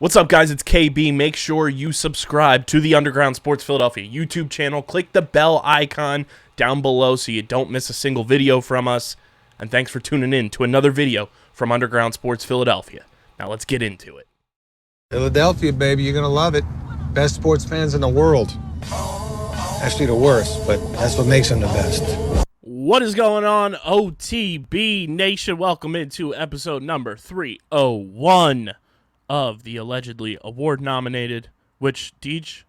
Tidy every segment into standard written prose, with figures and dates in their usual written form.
What's up, guys? It's KB. Make sure you subscribe to the Underground Sports Philadelphia YouTube channel. Click the bell icon down below so you don't miss a single video from us. And thanks for tuning in to another video from Underground Sports Philadelphia. Now let's get into it. Philadelphia, baby, you're going to love it. Best sports fans in the world. Actually, the worst, but that's what makes them the best. What is going on, OTB Nation? Welcome into episode number 301 of the allegedly award-nominated, which, Deej,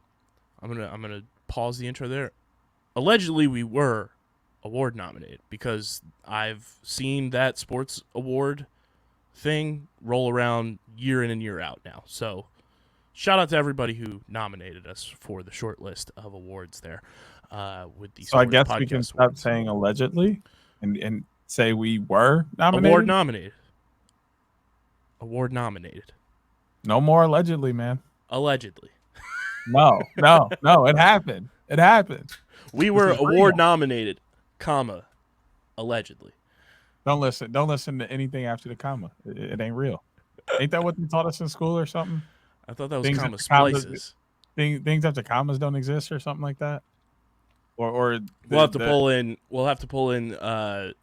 I'm gonna pause the intro there. Allegedly, we were award-nominated because I've seen that sports award thing roll around year in and year out now. So, shout out to everybody who nominated us for the short list of awards there. With the so I guess we can stop saying allegedly and say we were nominated. Award nominated. No more allegedly, man. Allegedly. No, it happened. It happened. We were award nominated, comma, allegedly. Don't listen to anything after the comma. It ain't real. Ain't that what they taught us in school or something? I thought that was comma splices. Things after commas don't exist or something like that. Or we'll have to pull in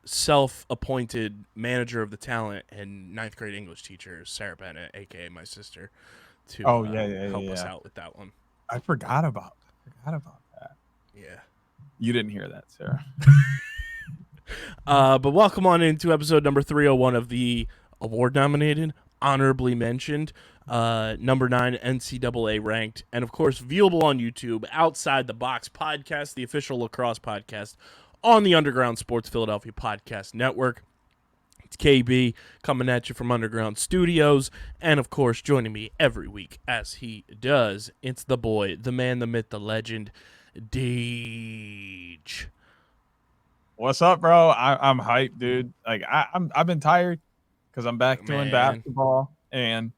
self-appointed manager of the talent and ninth grade English teacher Sarah Bennett, aka my sister, to help us out with that one. I forgot about that. Yeah, you didn't hear that, Sarah. But welcome on into episode number 301 of the award-nominated, honorably mentioned, number 9 NCAA ranked, and of course viewable on YouTube, Outside the Box podcast, the official lacrosse podcast on the Underground Sports Philadelphia podcast network. It's KB coming at you from Underground Studios, and of course joining me every week as he does, it's the boy, the man, the myth, the legend, Deej. What's up, bro? I'm hyped, dude. Like I've been tired because I'm back doing basketball, and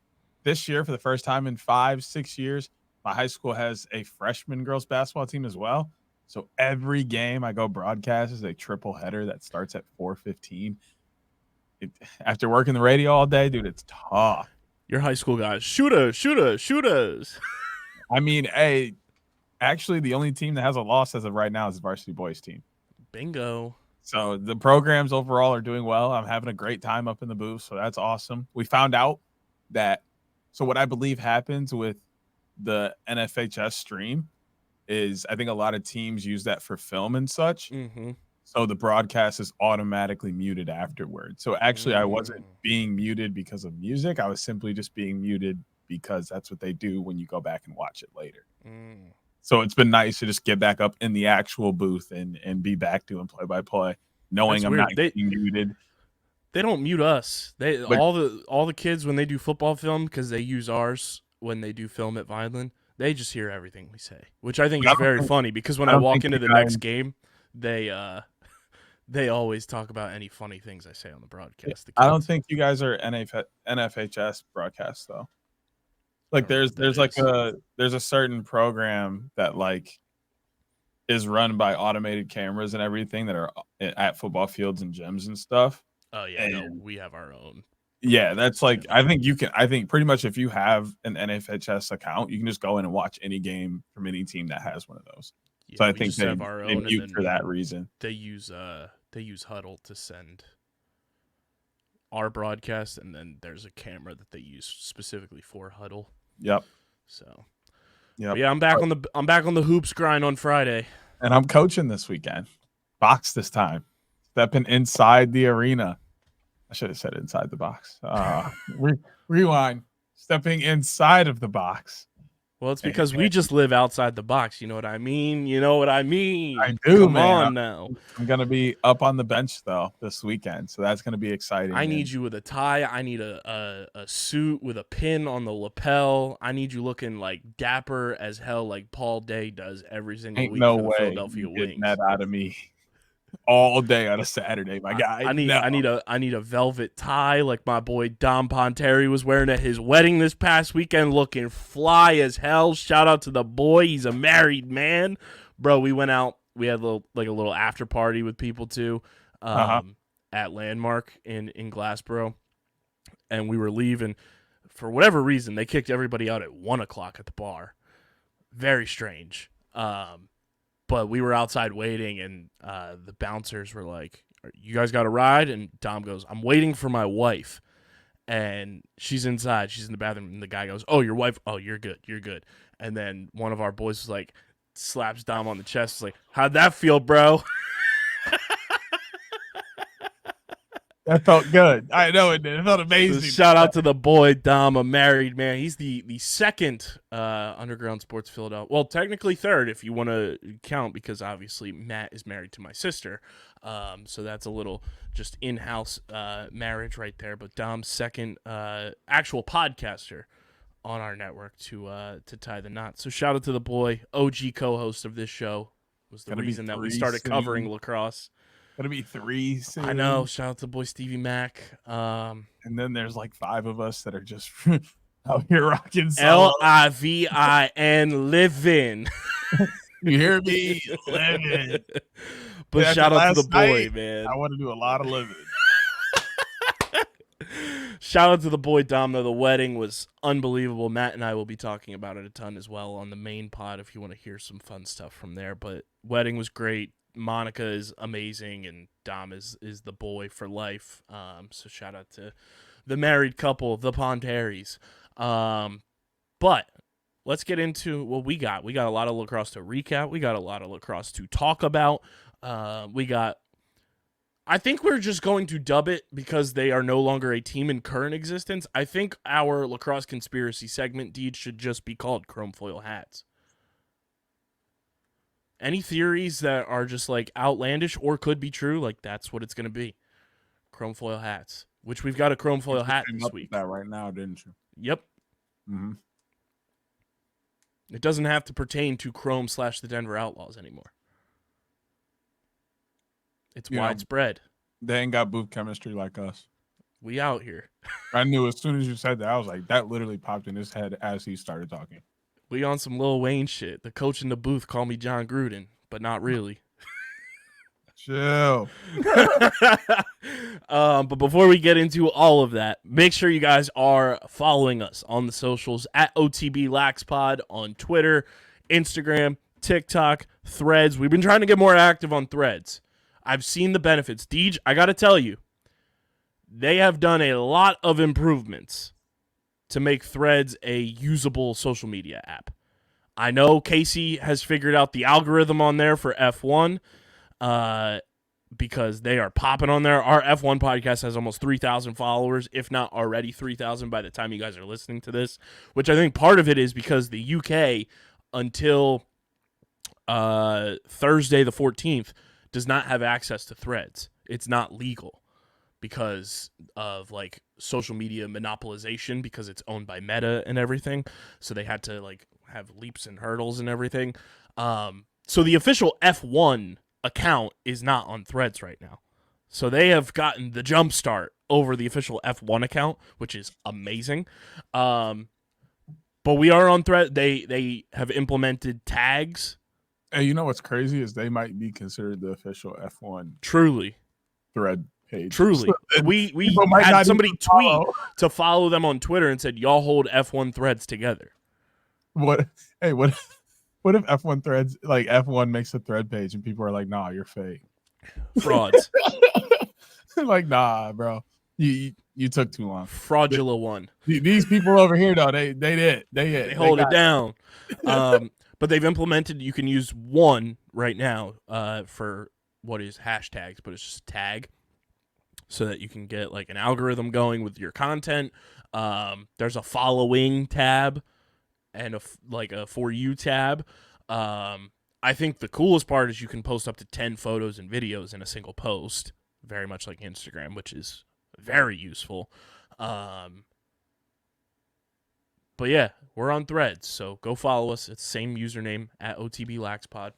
this year, for the first time in 5-6 years, my high school has a freshman girls basketball team as well. So every game I go broadcast is a triple header that starts at 4:15. After working the radio all day, dude, it's tough. Your high school guys, shooters. I mean, hey, actually, the only team that has a loss as of right now is the varsity boys team. Bingo. So the programs overall are doing well. I'm having a great time up in the booth, so that's awesome. We found out that, so what I believe happens with the NFHS stream is I think a lot of teams use that for film and such. Mm-hmm. So the broadcast is automatically muted afterwards. So actually I wasn't being muted because of music. I was simply just being muted because that's what they do when you go back and watch it later. So it's been nice to just get back up in the actual booth and be back doing play-by-play, knowing I'm not getting muted. They don't mute us. All the kids when they do football film, because they use ours when they do film at Vineland, they just hear everything we say, which I think is very funny because when I walk into the next game, they always talk about any funny things I say on the broadcast. I don't think you guys are NFHS broadcast though. Like there's a certain program that like is run by automated cameras and everything that are at football fields and gyms and stuff. Oh yeah, no, we have our own. Yeah, that's like I think pretty much if you have an NFHS account, you can just go in and watch any game from any team that has one of those. Yeah, so I think they mute for that reason. They use Huddle to send our broadcast, and then there's a camera that they use specifically for Huddle. Yep. So yeah, I'm back on the hoops grind on Friday. And I'm coaching this weekend. Box this time. Stepping inside the arena. I should have said inside the box. Rewind. Stepping inside of the box. Well, it's because we just live outside the box. You know what I mean? I do, Come on now. I'm going to be up on the bench, though, this weekend. So that's going to be exciting. I need you with a tie. I need a suit with a pin on the lapel. I need you looking like dapper as hell like Paul Day does every single week for the Philadelphia Wings. Getting that out of me all day on a Saturday, my guy. I need a velvet tie like my boy Dom Ponteri was wearing at his wedding this past weekend, looking fly as hell. Shout out to the boy. He's a married man. Bro, we went out. We had a little after party with people too. At Landmark in Glassboro. And we were leaving. for whatever reason, they kicked everybody out at 1 o'clock at the bar. Very strange. But we were outside waiting, and the bouncers were like, "You guys got a ride?" And Dom goes, "I'm waiting for my wife." And she's inside. She's in the bathroom. And the guy goes, "Oh, your wife? Oh, you're good. You're good." And then one of our boys was like, slaps Dom on the chest. Like, "How'd that feel, bro?" That felt good. I know it did. It felt amazing. So shout out to the boy, Dom, a married man. He's the second Underground Sports Philadelphia. Well, technically third if you want to count, because obviously Matt is married to my sister. So that's a little just in-house marriage right there. But Dom's second actual podcaster on our network to tie the knot. So shout out to the boy, OG co-host of this show. Was the reason that we started covering lacrosse. Gonna be 3 soon. I know. Shout out to boy Stevie Mac. And then there's like 5 of us that are just out here rocking solo. LIVIN living. You hear me? Living. But After shout out to the boy, night, man. I want to do a lot of living. Shout out to the boy Dom, though. The wedding was unbelievable. Matt and I will be talking about it a ton as well on the main pod if you want to hear some fun stuff from there. But wedding was great. Monica is amazing, and Dom is the boy for life. So shout out to the married couple, the Ponteris. But let's get into what we got. We got a lot of lacrosse to recap. We got a lot of lacrosse to talk about. I think we're just going to dub it because they are no longer a team in current existence. I think our lacrosse conspiracy segment, Deed, should just be called ChromeFoil Hats. Any theories that are just like outlandish or could be true, like that's what it's going to be. ChromeFoil Hats, which we've got a ChromeFoil hat this week. That right now, didn't you? Yep. Mm-hmm. It doesn't have to pertain to Chrome / the Denver Outlaws anymore. It's widespread. They ain't got booth chemistry like us. We out here. I knew as soon as you said that, I was like, that literally popped in his head as he started talking. We on some Lil Wayne shit. The coach in the booth called me John Gruden, but not really. Chill. But before we get into all of that, make sure you guys are following us on the socials at OTBLaxPod on Twitter, Instagram, TikTok, Threads. We've been trying to get more active on Threads. I've seen the benefits. Deej, I got to tell you, they have done a lot of improvements to make Threads a usable social media app. I know Casey has figured out the algorithm on there for F1 because they are popping on there. Our F1 podcast has almost 3,000 followers, if not already 3,000 by the time you guys are listening to this, which I think part of it is because the UK until Thursday the 14th does not have access to Threads. It's not legal because of like social media monopolization, because it's owned by Meta and everything. So they had to like have leaps and hurdles and everything. So the official F1 account is not on Threads right now. So they have gotten the jump start over the official F1 account, which is amazing. But we are on Thread. They have implemented tags. Hey, you know what's crazy is they might be considered the official F1 Truly. Thread page. Truly. So we might had not somebody even tweet to follow them on Twitter and said, y'all hold F1 Threads together. What if F1 Threads, like F1 makes a Thread page and people are like, nah, you're fake. Frauds. Like, nah, bro. You took too long. Fraudulent one. These people over here, though, they hold it down. But they've implemented, you can use one right now for what is hashtags, but it's just tag, so that you can get like an algorithm going with your content. There's a following tab and a For You tab. I think the coolest part is you can post up to 10 photos and videos in a single post, very much like Instagram, which is very useful. But yeah, we're on Threads, so go follow us. It's the same username at OTBLaxPod.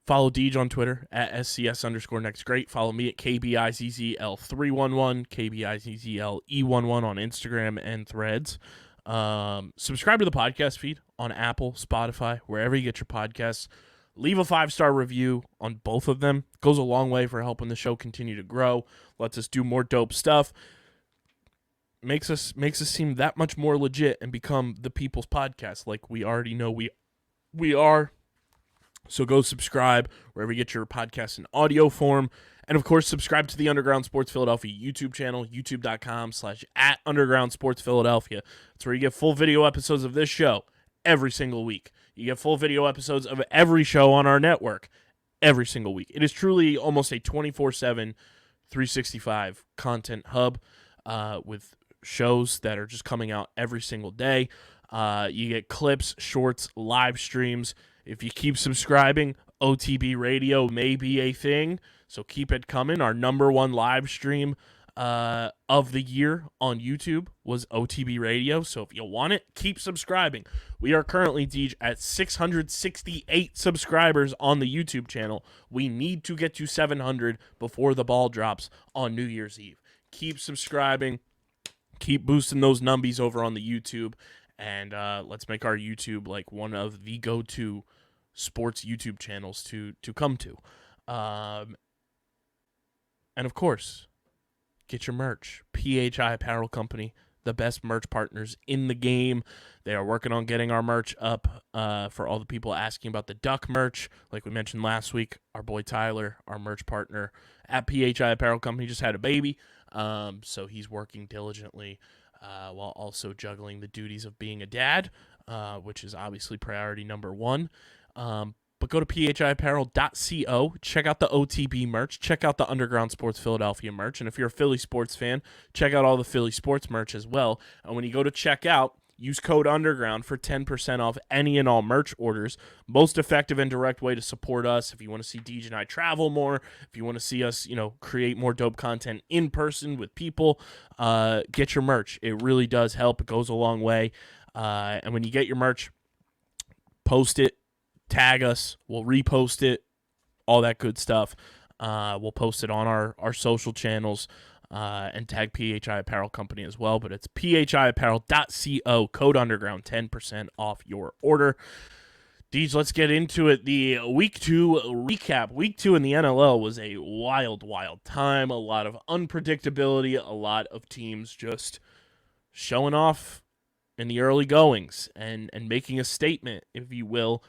Follow Deej on Twitter at SCS_NextGreat. Follow me at KBIZZL311, KBIZZLE11 on Instagram and Threads. Subscribe to the podcast feed on Apple, Spotify, wherever you get your podcasts. Leave a 5-star review on both of them. Goes a long way for helping the show continue to grow. Lets us do more dope stuff. makes us seem that much more legit and become the people's podcast like we already know we are. So go subscribe wherever you get your podcasts in audio form. And, of course, subscribe to the Underground Sports Philadelphia YouTube channel, youtube.com/@UndergroundSportsPhiladelphia. It's where you get full video episodes of this show every single week. You get full video episodes of every show on our network every single week. It is truly almost a 24/7, 365 content hub with shows that are just coming out every single day. You get clips, shorts, live streams. If you keep subscribing, OTB Radio may be a thing, so keep it coming. Our number one live stream of the year on YouTube was OTB Radio, so if you want it, keep subscribing. We are currently, Deej, at 668 subscribers on the YouTube channel. We need to get to 700 before the ball drops on New Year's Eve. Keep subscribing. Keep boosting those numbies over on the YouTube, and let's make our YouTube like one of the go-to sports YouTube channels to come to. And of course, get your merch. PHI Apparel Company, the best merch partners in the game. They are working on getting our merch up for all the people asking about the Duck merch. Like we mentioned last week, our boy Tyler, our merch partner at PHI Apparel Company, just had a baby. So he's working diligently while also juggling the duties of being a dad, which is obviously priority number one. But go to phiapparel.co, check out the OTB merch, check out the Underground Sports Philadelphia merch, and if you're a Philly sports fan, check out all the Philly sports merch as well. And when you go to check out, use code Underground for 10% off any and all merch orders. Most effective and direct way to support us. If you want to see Deej and I travel more, if you want to see us, create more dope content in person with people, get your merch. It really does help. It goes a long way. And when you get your merch, post it, tag us, we'll repost it, all that good stuff. We'll post it on our social channels and tag PHI Apparel Company as well. But it's phiapparel.co, code Underground, 10% off your order. Deej, let's get into it. The Week 2 recap. Week 2 in the NLL was a wild, wild time. A lot of unpredictability, a lot of teams just showing off in the early goings and making a statement, if you will.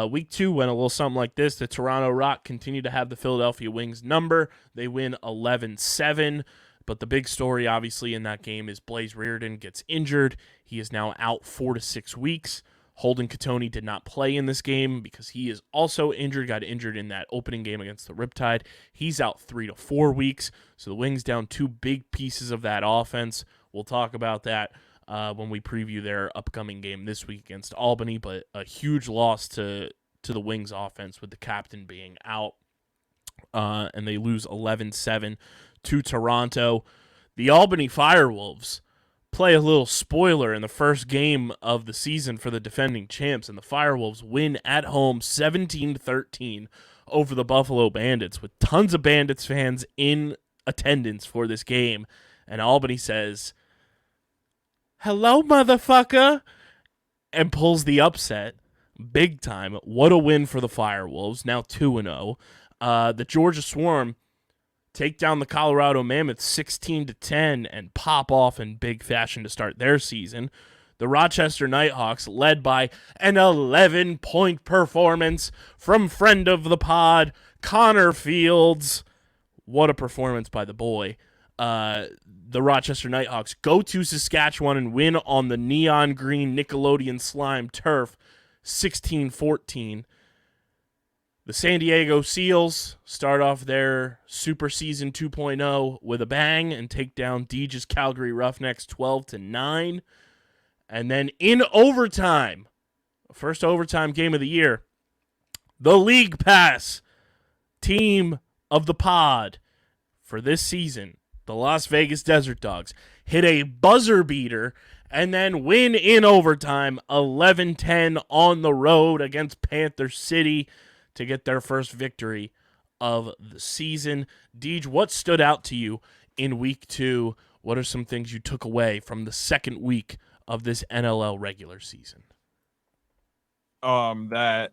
Week 2 went a little something like this. The Toronto Rock continued to have the Philadelphia Wings number. They win 11-7. But the big story, obviously, in that game is Blaze Riordan gets injured. He is now out 4 to 6 weeks. Holden Cattoni did not play in this game because he is also injured, got injured in that opening game against the Riptide. He's out 3 to 4 weeks. So the Wings down 2 big pieces of that offense. We'll talk about that when we preview their upcoming game this week against Albany, but a huge loss to the Wings offense with the captain being out, and they lose 11-7 to Toronto. The Albany Firewolves play a little spoiler in the first game of the season for the defending champs, and the Firewolves win at home 17-13 over the Buffalo Bandits, with tons of Bandits fans in attendance for this game, and Albany says, "Hello, motherfucker," and pulls the upset big time. What a win for the Firewolves, now 2-0. The Georgia Swarm take down the Colorado Mammoths 16-10 and pop off in big fashion to start their season. The Rochester Nighthawks, led by an 11-point performance from friend of the pod, Connor Fields. What a performance by the boy. The Rochester Nighthawks go to Saskatchewan and win on the neon green Nickelodeon slime turf 16-14. The San Diego Seals start off their Super Season 2.0 with a bang and take down Deej's Calgary Roughnecks 12-9. And then in overtime, first overtime game of the year, the League Pass team of the pod for this season, the Las Vegas Desert Dogs, hit a buzzer beater and then win in overtime 11-10 on the road against Panther City to get their first victory of the season. Deej, what stood out to you in Week 2? What are some things you took away from the second week of this NLL regular season? That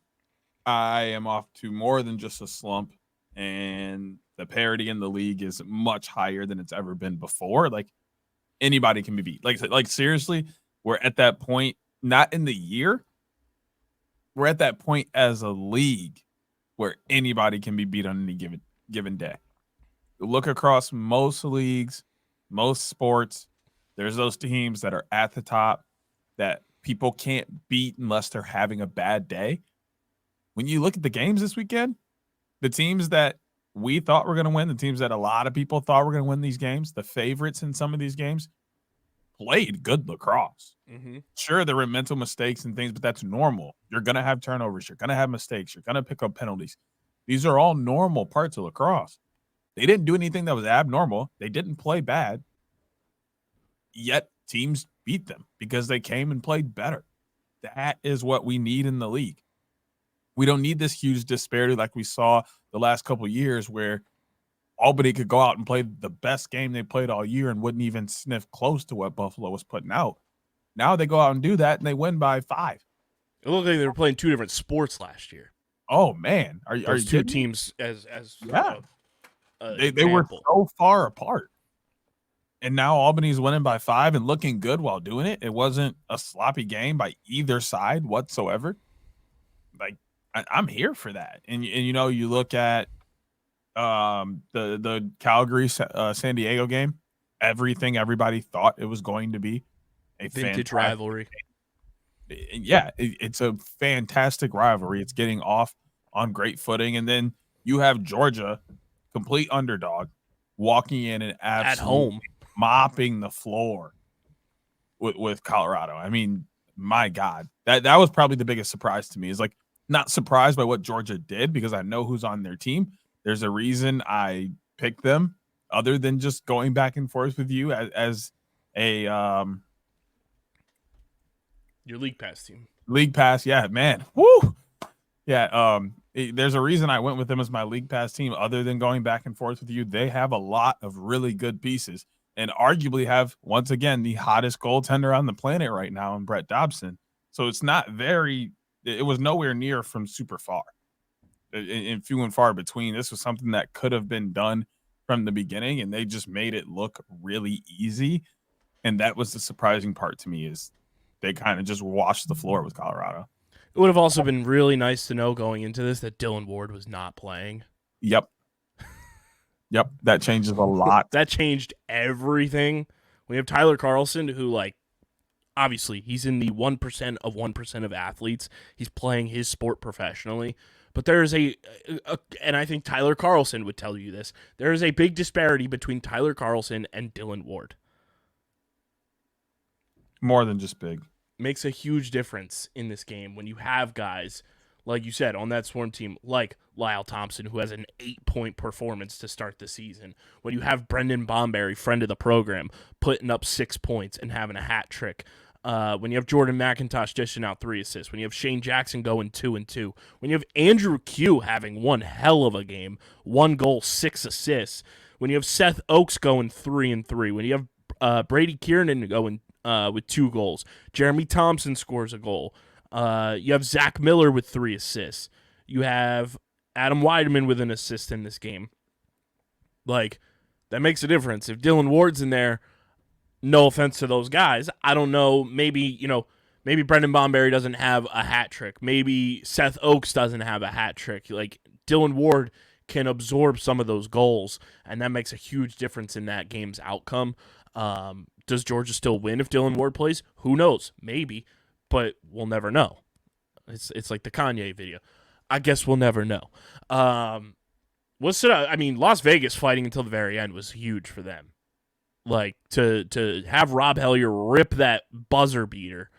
I am off to more than just a slump, and the parity in the league is much higher than it's ever been before. Like, Anybody can be beat. Like seriously, we're at that point, not in the year. We're at that point as a league where anybody can be beat on any given day. Look across most leagues, most sports, there's those teams that are at the top that people can't beat unless they're having a bad day. When you look at the games this weekend, the teams that we thought were going to win, the teams that a lot of people thought were going to win these games, the favorites in some of these games, played good lacrosse. Mm-hmm. Sure, there were mental mistakes and things, but that's normal. You're going to have turnovers. You're going to have mistakes. You're going to pick up penalties. These are all normal parts of lacrosse. They didn't do anything that was abnormal. They didn't play bad. Yet teams beat them because they came and played better. That is what we need in the league. We don't need this huge disparity like we saw the last couple of years where Albany could go out and play the best game they played all year and wouldn't even sniff close to what Buffalo was putting out. Now they go out and do that, and they win by 5. It looked like they were playing 2 different sports last year. Oh, man. Are you two kidding? Teams as yeah. They were so far apart. And now Albany's winning by 5 and looking good while doing it. It wasn't a sloppy game by either side whatsoever. Like, I'm here for that. And you know, you look at the Calgary San Diego game, everything everybody thought it was going to be a vintage rivalry. Yeah, it's a fantastic rivalry. It's getting off on great footing. And then you have Georgia, complete underdog, walking in and absolutely at home mopping the floor with Colorado. I mean, my God, that was probably the biggest surprise to me. Is like, not surprised by what Georgia did because I know who's on their team. There's a reason I picked them other than just going back and forth with you as a your league pass team. League pass, yeah, man. Woo! Yeah, there's a reason I went with them as my league pass team other than going back and forth with you. They have a lot of really good pieces and arguably have, once again, the hottest goaltender on the planet right now in Brett Dobson. So it's not it was nowhere near from super far. And few and far between. This was something that could have been done from the beginning, and they just made it look really easy. And that was the surprising part to me, is they kind of just washed the floor with Colorado. It would have also been really nice to know going into this that Dylan Ward was not playing. Yep. That changes a lot. That changed everything. We have Tyler Carlson, who, like, obviously he's in the 1% of 1% of athletes. He's playing his sport professionally. But there is and I think Tyler Carlson would tell you this, there is a big disparity between Tyler Carlson and Dylan Ward. More than just big. Makes a huge difference in this game when you have guys, like you said, on that Swarm team, like Lyle Thompson, who has an 8-point performance to start the season. When you have Brendan Bomberry, friend of the program, putting up 6 points and having a hat trick. When you have Jordan McIntosh dishing out 3 assists, when you have Shane Jackson going 2-2, when you have Andrew Q having one hell of a game, 1 goal, 6 assists, when you have Seth Oakes going 3-3, when you have Brady Kiernan going with 2 goals, Jeremy Thompson scores a goal, you have Zach Miller with 3 assists, you have Adam Weideman with an assist in this game. Like, that makes a difference. If Dylan Ward's in there, no offense to those guys, I don't know, maybe Brendan Bomberry doesn't have a hat trick. Maybe Seth Oakes doesn't have a hat trick. Like, Dylan Ward can absorb some of those goals, and that makes a huge difference in that game's outcome. Does Georgia still win if Dylan Ward plays? Who knows? Maybe, but we'll never know. It's like the Kanye video. I guess we'll never know. Las Vegas fighting until the very end was huge for them. Like, to have Rob Hellier rip that buzzer beater,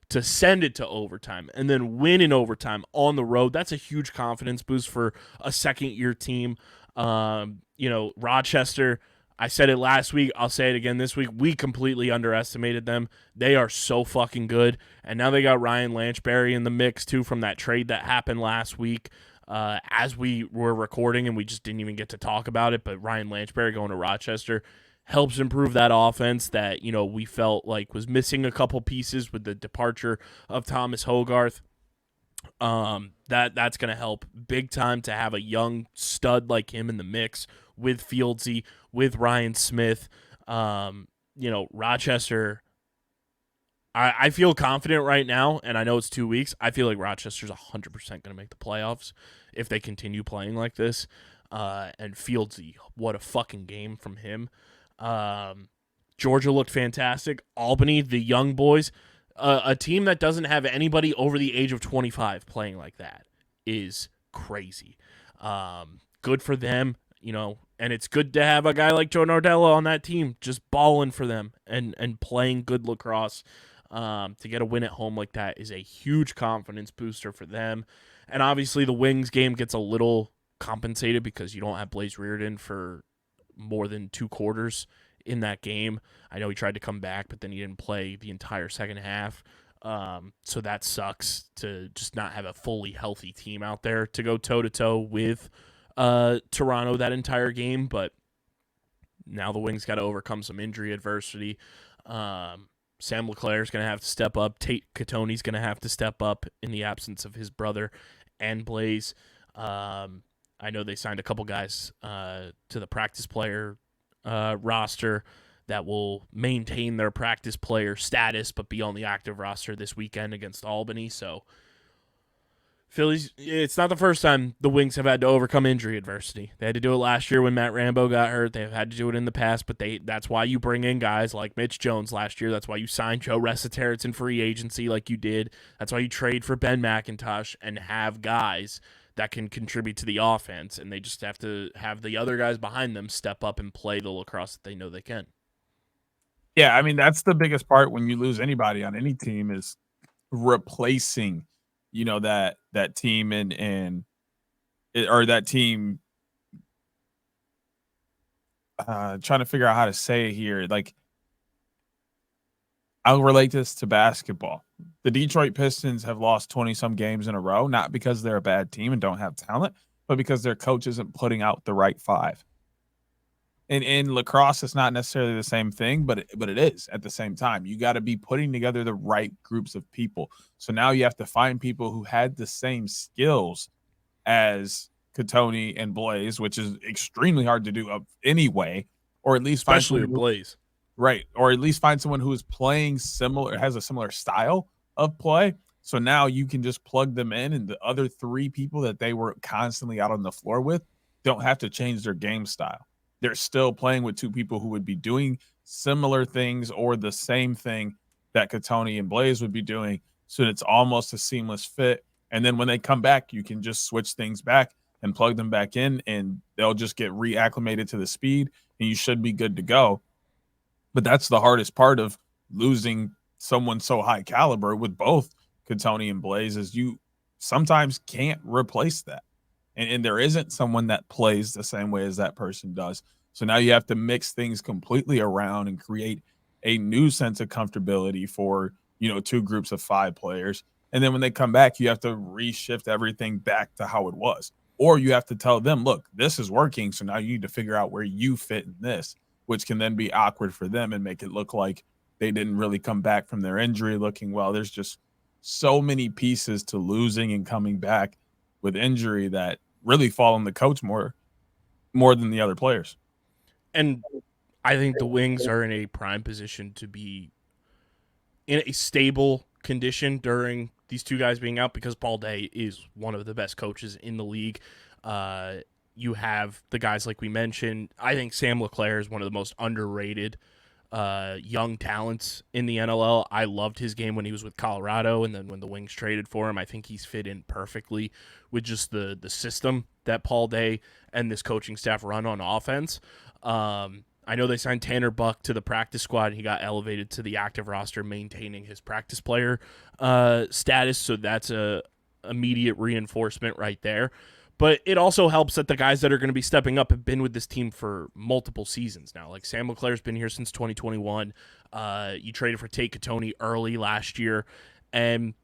to send it to overtime, and then win in overtime on the road, that's a huge confidence boost for a second-year team. Rochester, I said it last week, I'll say it again this week, we completely underestimated them. They are so fucking good, and now they got Ryan Lanchberry in the mix, too, from that trade that happened last week. As we were recording, and we just didn't even get to talk about it, but Ryan Lanchberry going to Rochester helps improve that offense that, we felt like was missing a couple pieces with the departure of Thomas Hogarth. That's going to help big time to have a young stud like him in the mix with Fieldsy, with Ryan Smith. Rochester, I feel confident right now, and I know it's 2 weeks. I feel like Rochester's 100% going to make the playoffs if they continue playing like this. And Fieldsy, what a fucking game from him. Georgia looked fantastic. Albany, the young boys, a team that doesn't have anybody over the age of 25 playing like that is crazy. Good for them, and it's good to have a guy like Joe Nardella on that team just balling for them and playing good lacrosse. To get a win at home like that is a huge confidence booster for them. And obviously the Wings game gets a little compensated because you don't have Blaze Reardon for more than 2 quarters in that game. I know he tried to come back, but then he didn't play the entire second half. So that sucks to just not have a fully healthy team out there to go toe-to-toe with Toronto that entire game. But now the Wings got to overcome some injury adversity. Sam LeClaire's going to have to step up. Tate Catoni's going to have to step up in the absence of his brother and Blaze. I know they signed a couple guys to the practice player roster that will maintain their practice player status but be on the active roster this weekend against Albany. So Phillies, it's not the first time the Wings have had to overcome injury adversity. They had to do it last year when Matt Rambo got hurt. They've had to do it in the past, but that's why you bring in guys like Mitch Jones last year. That's why you signed Joe Resiteritz in free agency like you did. That's why you trade for Ben McIntosh and have guys that can contribute to the offense, and they just have to have the other guys behind them step up and play the lacrosse that they know they can. Yeah, I mean, that's the biggest part when you lose anybody on any team is replacing that team or that team trying to figure out how to say it here. Like, I'll relate this to basketball. The Detroit Pistons have lost 20-some games in a row, not because they're a bad team and don't have talent, but because their coach isn't putting out the right 5. And in lacrosse, it's not necessarily the same thing, but it is at the same time. You got to be putting together the right groups of people. So now you have to find people who had the same skills as Catoni and Blaze, which is extremely hard to do anyway, or at least especially with Blaze. Right. Or at least find someone who is playing similar, has a similar style of play. So now you can just plug them in, and the other 3 people that they were constantly out on the floor with don't have to change their game style. They're still playing with 2 people who would be doing similar things or the same thing that Catoni and Blaze would be doing. So it's almost a seamless fit. And then when they come back, you can just switch things back and plug them back in, and they'll just get reacclimated to the speed, and you should be good to go. But that's the hardest part of losing someone so high caliber with both Catoni and Blaze, is you sometimes can't replace that. And there isn't someone that plays the same way as that person does. So now you have to mix things completely around and create a new sense of comfortability for, 2 groups of 5 players. And then when they come back, you have to reshift everything back to how it was. Or you have to tell them, look, this is working, so now you need to figure out where you fit in this, which can then be awkward for them and make it look like they didn't really come back from their injury looking well. There's just so many pieces to losing and coming back with injury that really fall on the coach more than the other players. And I think the Wings are in a prime position to be in a stable condition during these 2 guys being out, because Paul Day is one of the best coaches in the league. You have the guys like we mentioned. I think Sam LeClaire is one of the most underrated young talents in the NLL. I loved his game when he was with Colorado, and then when the Wings traded for him, I think he's fit in perfectly with just the system that Paul Day and this coaching staff run on offense. I know they signed Tanner Buck to the practice squad, and he got elevated to the active roster, maintaining his practice player status, so that's a immediate reinforcement right there. But it also helps that the guys that are going to be stepping up have been with this team for multiple seasons now. Like Sam LeClaire's been here since 2021. You traded for Tate Catoni early last year. And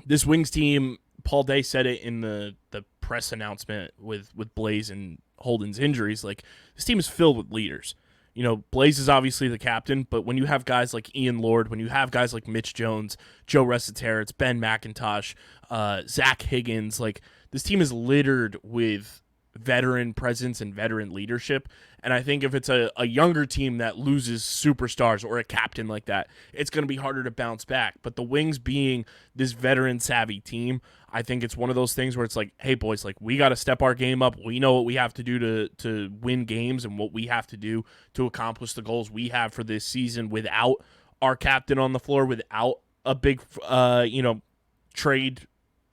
this Wings team, Paul Day said it in the press announcement with Blaze and Holden's injuries, like, this team is filled with leaders. Blaze is obviously the captain, but when you have guys like Ian Lord, when you have guys like Mitch Jones, Joe Resiteritz, Ben McIntosh, Zach Higgins, like, this team is littered with veteran presence and veteran leadership. And I think if it's a younger team that loses superstars or a captain like that, it's going to be harder to bounce back. But the Wings being this veteran-savvy team, I think it's one of those things where it's like, hey, boys, like we got to step our game up. We know what we have to do to win games and what we have to do to accomplish the goals we have for this season without our captain on the floor, without a big, trade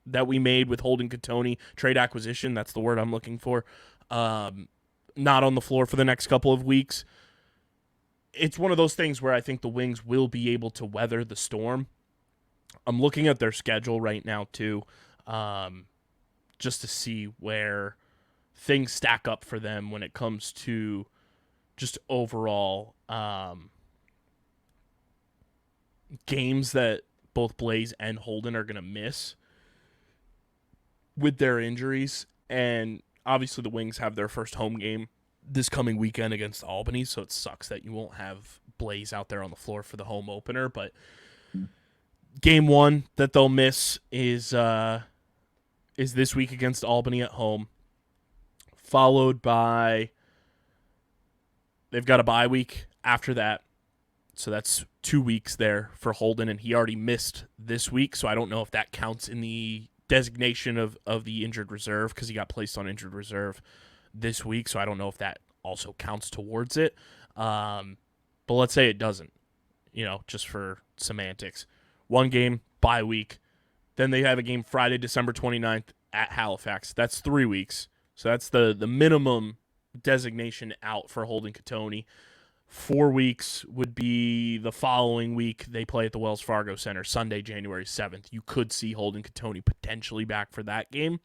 that we made with Holden Cattoni, trade acquisition, that's the word I'm looking for, not on the floor for the next couple of weeks. It's one of those things where I think the Wings will be able to weather the storm. I'm looking at their schedule right now, too, just to see where things stack up for them when it comes to just overall games that both Blaze and Holden are going to miss with their injuries. And obviously the Wings have their first home game this coming weekend against Albany, so it sucks that you won't have Blaze out there on the floor for the home opener. But game one that they'll miss is this week against Albany at home, followed by they've got a bye week after that. So that's 2 weeks there for Holden, and he already missed this week, so I don't know if that counts in the designation of the injured reserve because he got placed on injured reserve this week, so I don't know if that also counts towards it. But let's say it doesn't, just for semantics. One game, bye week. Then they have a game Friday, December 29th at Halifax. That's 3 weeks. So that's the minimum designation out for Holden Cattoni. 4 weeks would be the following week. They play at the Wells Fargo Center Sunday, January 7th. You could see Holden Cattoni potentially back for that game.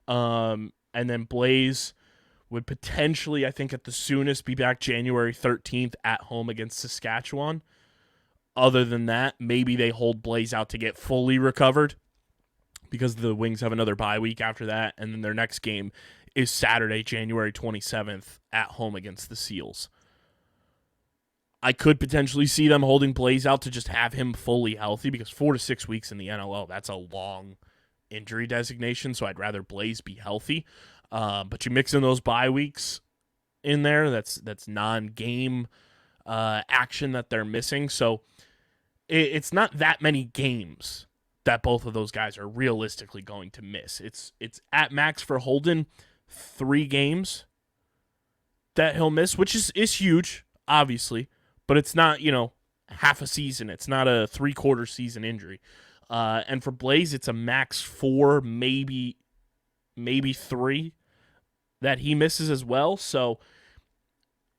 And then Blaze would potentially, I think at the soonest, be back January 13th at home against Saskatchewan. Other than that, maybe they hold Blaze out to get fully recovered because the Wings have another bye week after that. And then their next game is Saturday, January 27th at home against the Seals. I could potentially see them holding Blaze out to just have him fully healthy because 4 to 6 weeks in the NLL, that's a long injury designation, so I'd rather Blaze be healthy. But you mix in those bye weeks in there, that's non-game action that they're missing. So it's not that many games that both of those guys are realistically going to miss. It's at max for Holden 3 games that he'll miss, which is huge, obviously. But it's not, half a season. It's not a 3/4 season injury. And for Blaze, it's a max 4, maybe 3 that he misses as well. So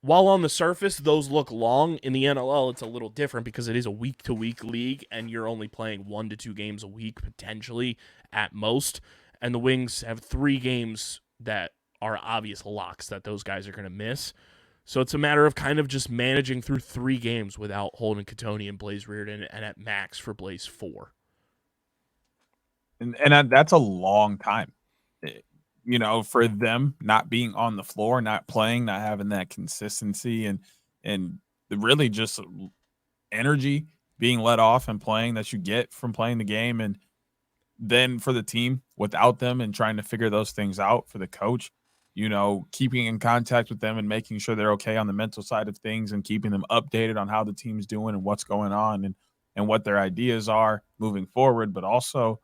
while on the surface, those look long, in the NLL, it's a little different because it is a week-to-week league, and you're only playing 1 to 2 games a week, potentially, at most. And the Wings have 3 games that are obvious locks that those guys are going to miss. So it's a matter of kind of just managing through 3 games without Holden Cattoni and Blaze Reardon, and at max for Blaze 4. And that's a long time, for them not being on the floor, not playing, not having that consistency, and really just energy being let off and playing that you get from playing the game. And then for the team without them and trying to figure those things out for the coach, keeping in contact with them and making sure they're okay on the mental side of things and keeping them updated on how the team's doing and what's going on and what their ideas are moving forward, but also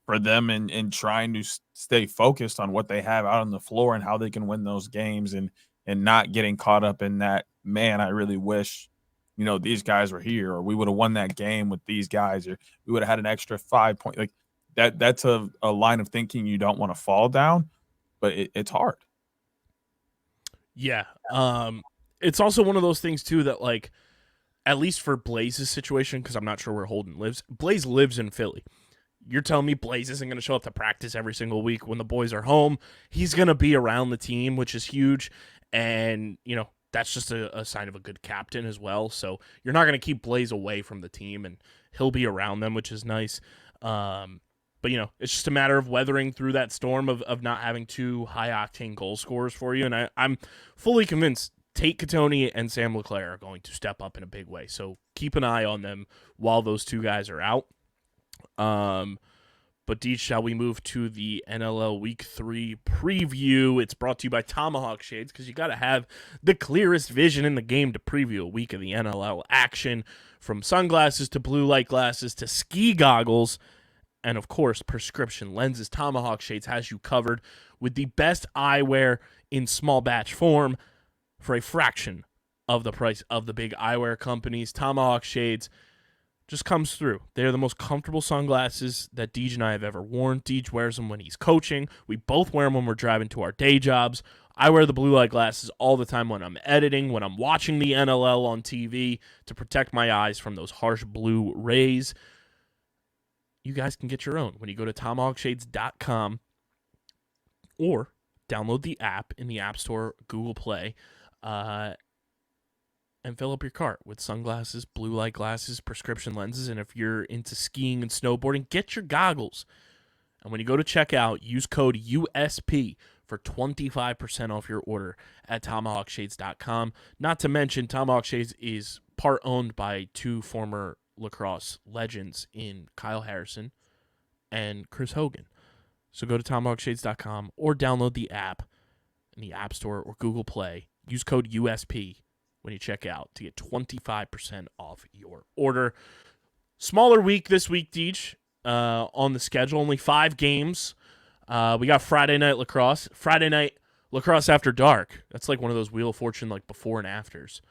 for them in trying to stay focused on what they have out on the floor and how they can win those games and not getting caught up in that, man, I really wish, these guys were here, or we would have won that game with these guys, or we would have had an extra 5 point. Like that's a line of thinking you don't want to fall down. But it's hard. Yeah. It's also one of those things, too, that, like, at least for Blaze's situation, because I'm not sure where Holden lives, Blaze lives in Philly. You're telling me Blaze isn't going to show up to practice every single week when the boys are home. He's going to be around the team, which is huge. And, that's just a sign of a good captain as well. So you're not going to keep Blaze away from the team, and he'll be around them, which is nice. But, it's just a matter of weathering through that storm of not having 2 high-octane goal scorers for you. And I'm fully convinced Tate Cattoni and Sam LeClaire are going to step up in a big way. So keep an eye on them while those 2 guys are out. But Deej, shall we move to the NLL Week 3 preview? It's brought to you by Tomahawk Shades, because you got to have the clearest vision in the game to preview a week of the NLL action, from sunglasses to blue light glasses to ski goggles, and of course, prescription lenses. Tomahawk Shades has you covered with the best eyewear in small batch form for a fraction of the price of the big eyewear companies. Tomahawk Shades just comes through. They're the most comfortable sunglasses that Deej and I have ever worn. Deej wears them when he's coaching. We both wear them when we're driving to our day jobs. I wear the blue light glasses all the time when I'm editing, when I'm watching the NLL on TV to protect my eyes from those harsh blue rays. You guys can get your own when you go to tomahawkshades.com or download the app in the App Store, Google Play, and fill up your cart with sunglasses, blue light glasses, prescription lenses, and if you're into skiing and snowboarding, get your goggles. And when you go to checkout, use code USP for 25% off your order at tomahawkshades.com. Not to mention, Tomahawk Shades is part owned by two former lacrosse legends in Kyle Harrison and Chris Hogan. So go to tomahawkshades.com or download the app in the App Store or Google Play. Use code USP when you check out to get 25% off your order. Smaller week this week, Deej, on the schedule. Only 5 games. We got Friday night lacrosse. Friday night lacrosse after dark. That's like one of those Wheel of Fortune like before and afters.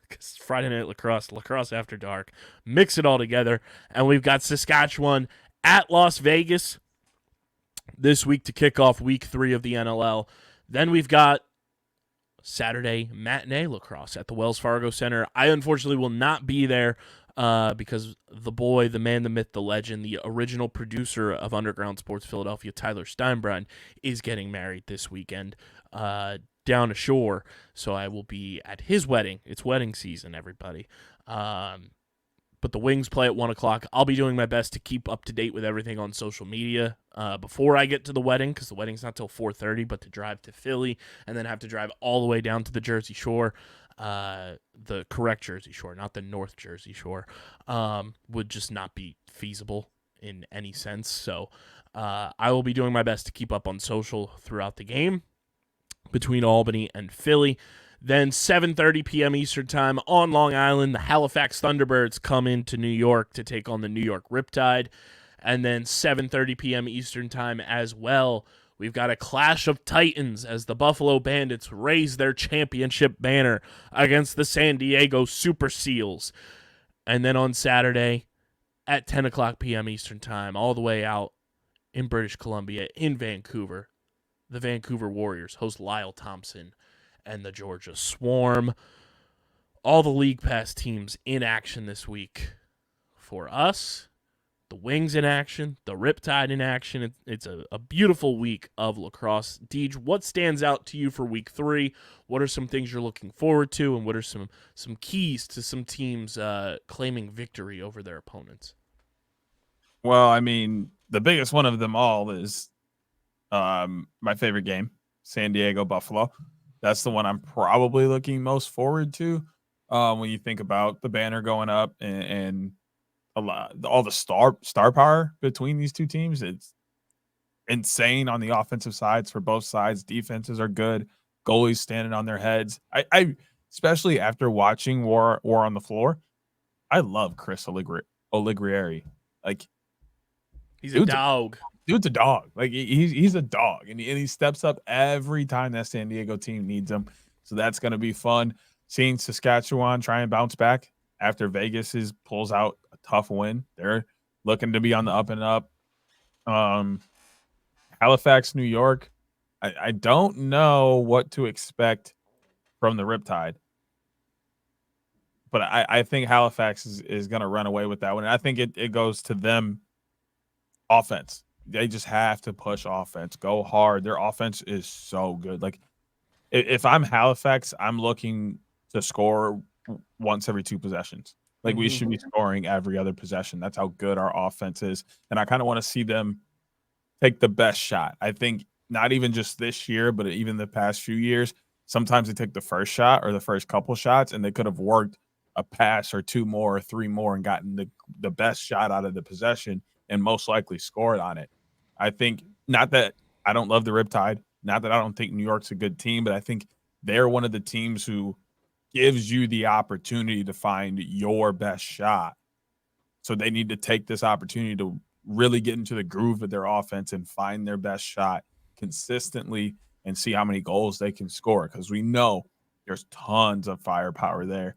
Because Friday night lacrosse after dark. Mix it all together. And we've got Saskatchewan at Las Vegas this week to kick off week 3 of the NLL. Then we've got Saturday matinee lacrosse at the Wells Fargo Center. I unfortunately will not be there because the boy, the man, the myth, the legend, the original producer of Underground Sports Philadelphia, Tyler Steinbrand, is getting married this weekend down ashore. So I will be at his wedding. It's wedding season, everybody. But the Wings play at 1 o'clock. I'll be doing my best to keep up to date with everything on social media before I get to the wedding, because the wedding's not till 4:30, but to drive to Philly and then have to drive all the way down to the Jersey Shore, the correct Jersey Shore, not the North Jersey Shore, would just not be feasible in any sense. So I will be doing my best to keep up on social throughout the game between Albany and Philly. Then 7:30 p.m. Eastern Time on Long Island, the Halifax Thunderbirds come into New York to take on the New York Riptide. And then 7:30 p.m. Eastern Time as well, we've got a clash of titans as the Buffalo Bandits raise their championship banner against the San Diego Super Seals. And then on Saturday at 10 o'clock p.m. Eastern Time, all the way out in British Columbia, in Vancouver, the Vancouver Warriors host Lyle Thompson and the Georgia Swarm. All the League Pass teams in action this week for us. The Wings in action, the Riptide in action. It's a beautiful week of lacrosse. Deej, what stands out to you for week 3? What are some things you're looking forward to, and what are some keys to some teams claiming victory over their opponents? Well, I mean, the biggest one of them all is my favorite game, San Diego Buffalo. That's the one I'm probably looking most forward to when you think about the banner going up and all the star power between these two teams. It's insane on the offensive sides for both sides. Defenses are good. Goalies standing on their heads. I especially after watching War on the Floor, I love Chris Oligrieri. Like, he's a dog. Dude's a dog. Like, he's a dog, and he steps up every time that San Diego team needs him. So that's going to be fun. Seeing Saskatchewan try and bounce back after Vegas pulls out a tough win. They're looking to be on the up and up. Halifax, New York. I don't know what to expect from the Riptide, but I think Halifax is going to run away with that one. And I think it goes to them offense. They just have to push offense, go hard. Their offense is so good. Like, if I'm Halifax, I'm looking to score once every 2 possessions. Like, we should be scoring every other possession. That's how good our offense is. And I kind of want to see them take the best shot. I think not even just this year, but even the past few years, sometimes they take the first shot or the first couple shots, and they could have worked a pass or 2 more or 3 more and gotten the best shot out of the possession. and most likely scored on it. I think, not that I don't love the Riptide, not that I don't think New York's a good team, but I think they're one of the teams who gives you the opportunity to find your best shot. So they need to take this opportunity to really get into the groove of their offense and find their best shot consistently and see how many goals they can score, because we know there's tons of firepower there.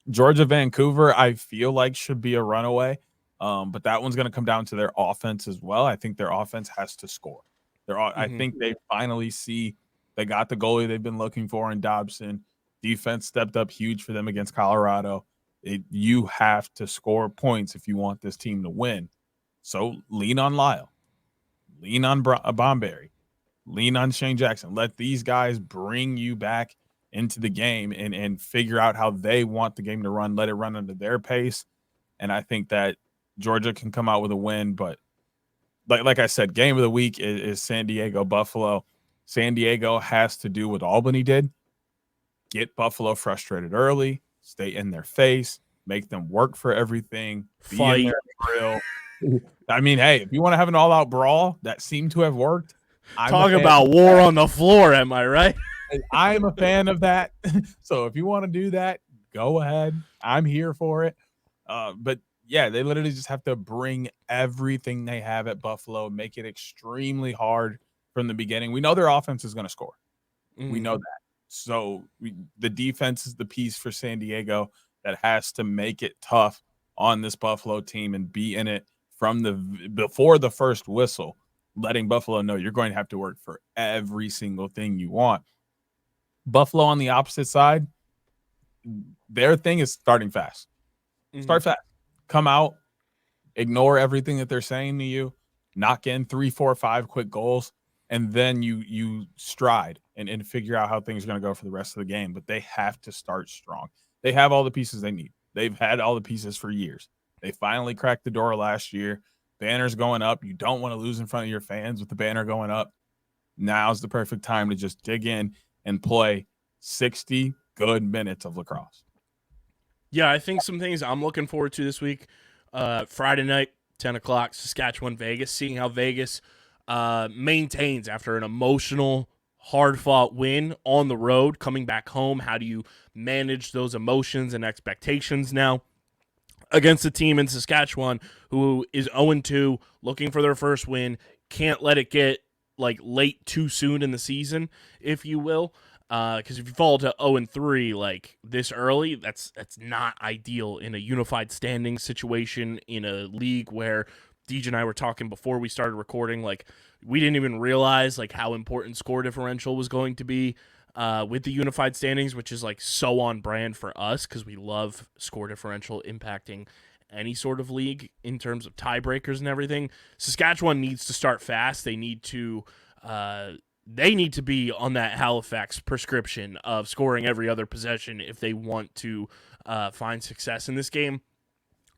Georgia, Vancouver, I feel like should be a runaway, but that one's going to come down to their offense as well. I think their offense has to score. I think they finally see they got the goalie they've been looking for in Dobson. Defense stepped up huge for them against Colorado. You have to score points if you want this team to win. So lean on Lyle, lean on Bomberry, lean on Shane Jackson. Let these guys bring you back into the game and figure out how they want the game to run. Let it run under their pace. And I think that Georgia can come out with a win. But like I said, game of the week is San Diego, Buffalo. San Diego has to do what Albany did. Get Buffalo frustrated early, stay in their face, make them work for everything, fight, be in their drill. I mean, hey, if you want to have an all-out brawl that seemed to have worked, talk about war on the floor, am I right? I'm a fan of that. So if you want to do that, go ahead. I'm here for it. But yeah, they literally just have to bring everything they have at Buffalo, make it extremely hard from the beginning. We know their offense is going to score. We know that. So the defense is the piece for San Diego that has to make it tough on this Buffalo team and be in it from before the first whistle, letting Buffalo know you're going to have to work for every single thing you want. Buffalo on the opposite side, their thing is starting fast. Start fast. Come out, ignore everything that they're saying to you, knock in 3, 4, 5 quick goals, and then you stride and figure out how things are going to go for the rest of the game. But they have to start strong. They have all the pieces they need. They've had all the pieces for years. They finally cracked the door last year. Banner's going up. You don't want to lose in front of your fans with the banner going up. Now's the perfect time to just dig in and play 60 good minutes of lacrosse. Yeah, I think some things I'm looking forward to this week. Friday night, 10 o'clock, Saskatchewan, Vegas. Seeing how Vegas maintains after an emotional, hard-fought win on the road, coming back home. How do you manage those emotions and expectations now against a team in Saskatchewan who is 0-2, looking for their first win, can't let it get like late too soon in the season, if you will. Because if you fall to 0-3 like this early, that's not ideal in a unified standing situation in a league where Deej and I were talking before we started recording. Like, we didn't even realize like how important score differential was going to be with the unified standings, which is like so on brand for us because we love score differential impacting any sort of league in terms of tiebreakers and everything. Saskatchewan needs to start fast. They need to be on that Halifax prescription of scoring every other possession if they want to find success in this game.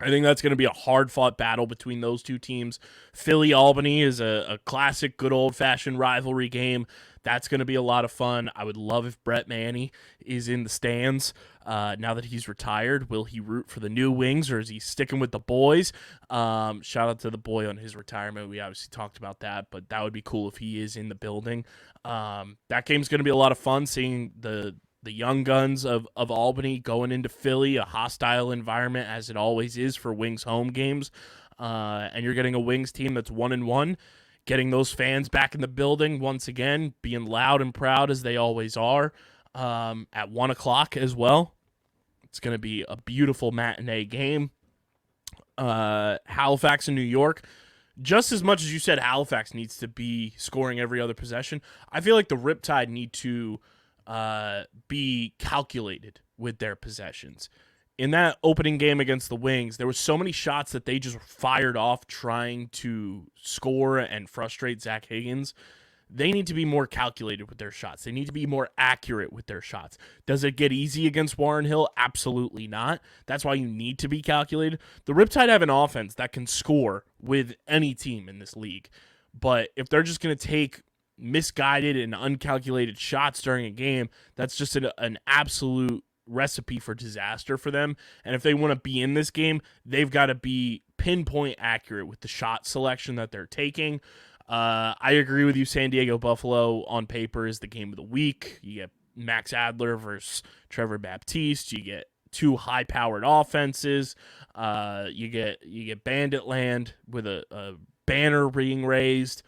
I think that's going to be a hard-fought battle between those two teams. Philly-Albany is a classic, good old-fashioned rivalry game. That's going to be a lot of fun. I would love if Brett Manny is in the stands now that he's retired. Will he root for the new Wings, or is he sticking with the boys? Shout out to the boy on his retirement. We obviously talked about that, but that would be cool if he is in the building. That game's going to be a lot of fun, seeing the young guns of Albany going into Philly, a hostile environment as it always is for Wings home games. And you're getting a Wings team that's 1-1, getting those fans back in the building once again, being loud and proud as they always are at 1 o'clock as well. It's going to be a beautiful matinee game. Halifax and New York. Just as much as you said Halifax needs to be scoring every other possession, I feel like the Riptide need to be calculated with their possessions. In that opening game against the Wings, there were so many shots that they just fired off trying to score and frustrate Zach Higgins. They need to be more calculated with their shots. They need to be more accurate with their shots. Does it get easy against Warren Hill? Absolutely not. That's why you need to be calculated. The Riptide have an offense that can score with any team in this league. But if they're just going to take misguided and uncalculated shots during a game, that's just an absolute recipe for disaster for them. And if they want to be in this game, they've got to be pinpoint accurate with the shot selection that they're taking. I agree with you. San Diego Buffalo on paper is the game of the week. You get Max Adler versus Trevor Baptiste. You get two high-powered offenses. You get Bandit Land with a banner being raised.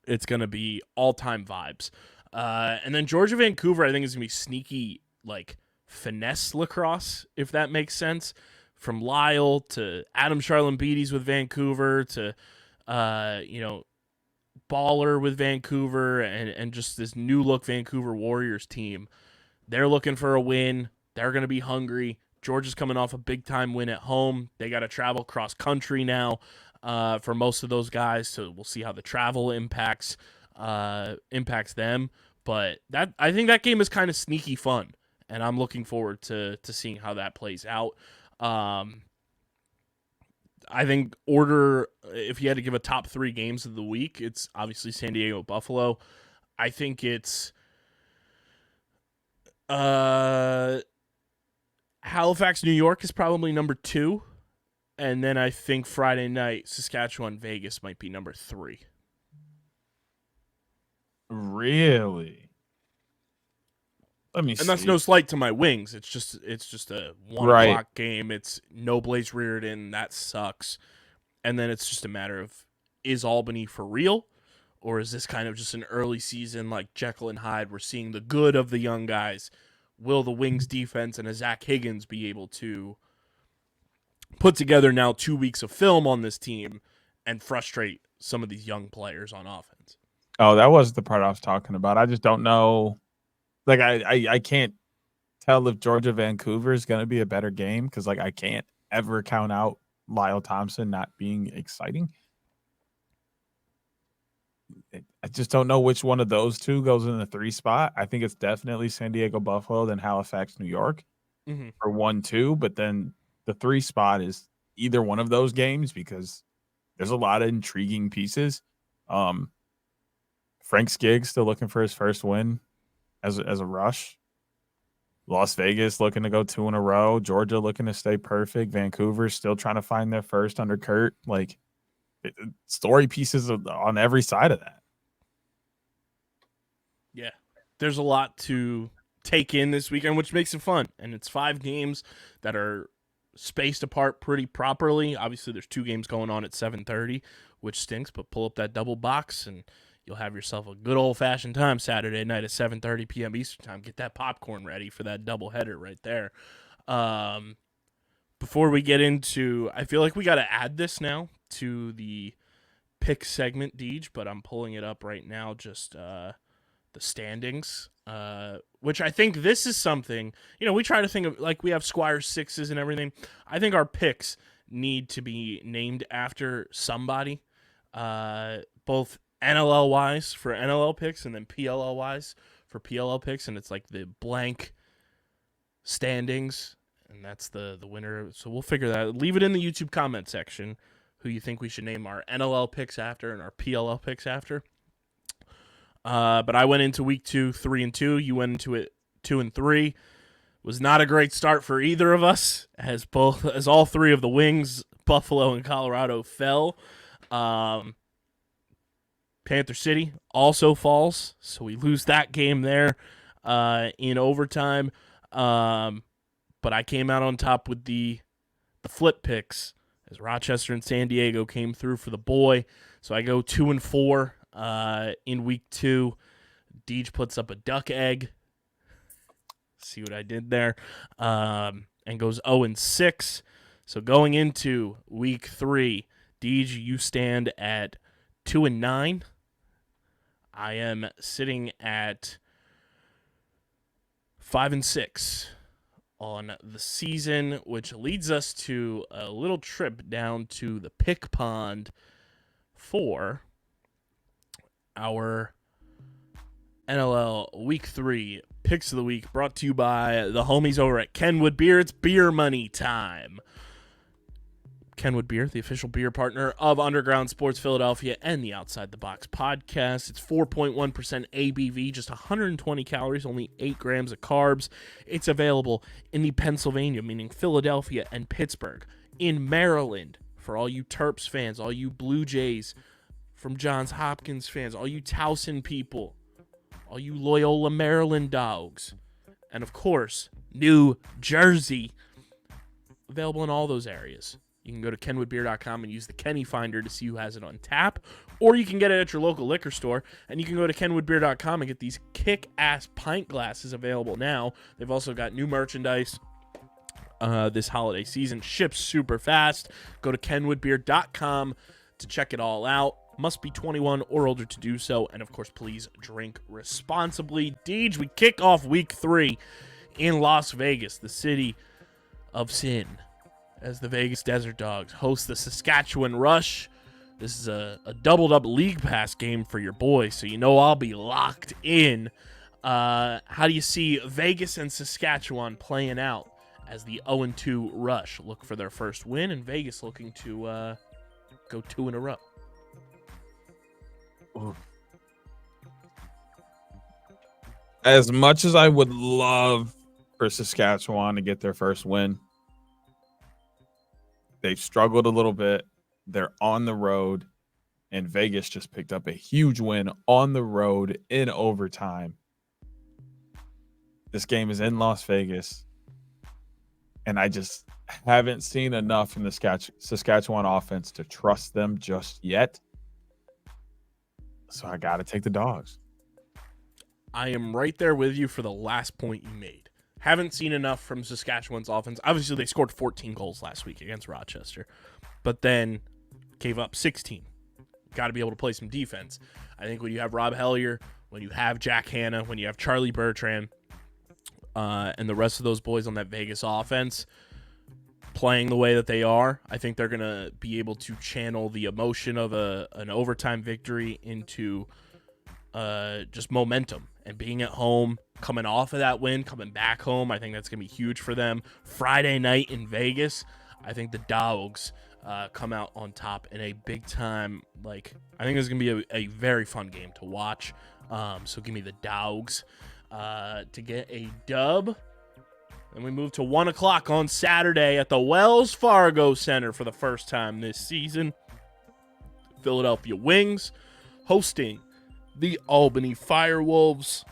It's going to be all-time vibes. And then Georgia Vancouver, I think, is going to be sneaky, like, finesse lacrosse, if that makes sense. From Lyle to Adam Charlambides with Vancouver to, Baller with Vancouver and just this new-look Vancouver Warriors team. They're looking for a win. They're going to be hungry. Georgia's coming off a big-time win at home. They got to travel cross-country now for most of those guys, so we'll see how the travel impacts them. But I think that game is kind of sneaky fun, and I'm looking forward to seeing how that plays out. I think if you had to give a top 3 games of the week, it's obviously San Diego Buffalo. I think it's Halifax New York is probably number 2, and then I think Friday night Saskatchewan Vegas might be number 3. Really? Let me see. And that's no slight to my Wings. It's just a 1 o'clock game. It's no Blaze Reardon. That sucks. And then it's just a matter of, is Albany for real? Or is this kind of just an early season like Jekyll and Hyde? We're seeing the good of the young guys. Will the Wings defense and a Zach Higgins be able to put together now 2 weeks of film on this team and frustrate some of these young players on offense? Oh, that was the part I was talking about. I just don't know. Like, I can't tell if Georgia Vancouver is going to be a better game because, like, I can't ever count out Lyle Thompson not being exciting. I just don't know which one of those two goes in the 3 spot. I think it's definitely San Diego Buffalo, then Halifax New York for 1-2. But then the 3 spot is either one of those games because there's a lot of intriguing pieces. Frank Skiggs still looking for his first win as a rush. Las Vegas looking to go 2 in a row. Georgia looking to stay perfect. Vancouver still trying to find their first under Kurt. Like, story pieces on every side of that. Yeah, there's a lot to take in this weekend, which makes it fun. And it's 5 games that are spaced apart pretty properly. Obviously, there's 2 games going on at 7:30, which stinks, but pull up that double box and you'll have yourself a good old-fashioned time Saturday night at 7:30 p.m. Eastern time. Get that popcorn ready for that doubleheader right there. Before we get into, I feel like we got to add this now to the pick segment, Deej, but I'm pulling it up right now, just the standings, which I think this is something, we try to think of, like, we have Squire 6s and everything. I think our picks need to be named after somebody, both NLL-wise for NLL picks and then PLL-wise for PLL picks, and it's like the blank standings, and that's the winner. So we'll figure that out. Leave it in the YouTube comment section who you think we should name our NLL picks after and our PLL picks after. But I went into week 2 3-2. You went into it 2-3. Was not a great start for either of us, as all 3 of the Wings, Buffalo and Colorado, fell. Panther City also falls, so we lose that game there in overtime. But I came out on top with the flip picks as Rochester and San Diego came through for the boy. So I go 2-4 in week 2. Deej puts up a duck egg. See what I did there? And goes 0-6. So going into week 3, Deej, you stand at 2-9. I am sitting at 5-6 on the season, which leads us to a little trip down to the pick pond for our NLL Week 3 Picks of the Week, brought to you by the homies over at Kenwood Beer. It's beer money time. Kenwood Beer, the official beer partner of Underground Sports Philadelphia and the Outside the Box podcast. It's 4.1% ABV, just 120 calories, only 8 grams of carbs. It's available in the Pennsylvania, meaning Philadelphia and Pittsburgh, in Maryland, for all you Terps fans, all you Blue Jays from Johns Hopkins fans, all you Towson people, all you Loyola Maryland dogs, and of course, New Jersey, available in all those areas. You can go to kenwoodbeer.com and use the Kenny Finder to see who has it on tap, or you can get it at your local liquor store, and you can go to kenwoodbeer.com and get these kick-ass pint glasses available now. They've also got new merchandise this holiday season. Ships super fast. Go to kenwoodbeer.com to check it all out. Must be 21 or older to do so, and of course, please drink responsibly. Deej, we kick off week 3 in Las Vegas, the city of sin, as the Vegas Desert Dogs host the Saskatchewan Rush. This is a doubled-up League Pass game for your boys, so you know I'll be locked in. How do you see Vegas and Saskatchewan playing out as the 0-2 Rush look for their first win, and Vegas looking to go 2 in a row? As much as I would love for Saskatchewan to get their first win, they've struggled a little bit. They're on the road, and Vegas just picked up a huge win on the road in overtime. This game is in Las Vegas, and I just haven't seen enough from the Saskatchewan offense to trust them just yet. So I got to take the Dogs. I am right there with you for the last point you made. Haven't seen enough from Saskatchewan's offense. Obviously, they scored 14 goals last week against Rochester, but then gave up 16. Got to be able to play some defense. I think when you have Rob Hellier, when you have Jack Hanna, when you have Charlie Bertrand, and the rest of those boys on that Vegas offense playing the way that they are, I think they're going to be able to channel the emotion of an overtime victory into just momentum and being at home, coming off of that win, coming back home. I think that's going to be huge for them. Friday night in Vegas, I think the Dogs come out on top in a big time. I think it's going to be a very fun game to watch. So give me the Dogs to get a dub. And we move to 1 o'clock on Saturday at the Wells Fargo Center for the first time this season. Philadelphia Wings hosting the Albany Firewolves.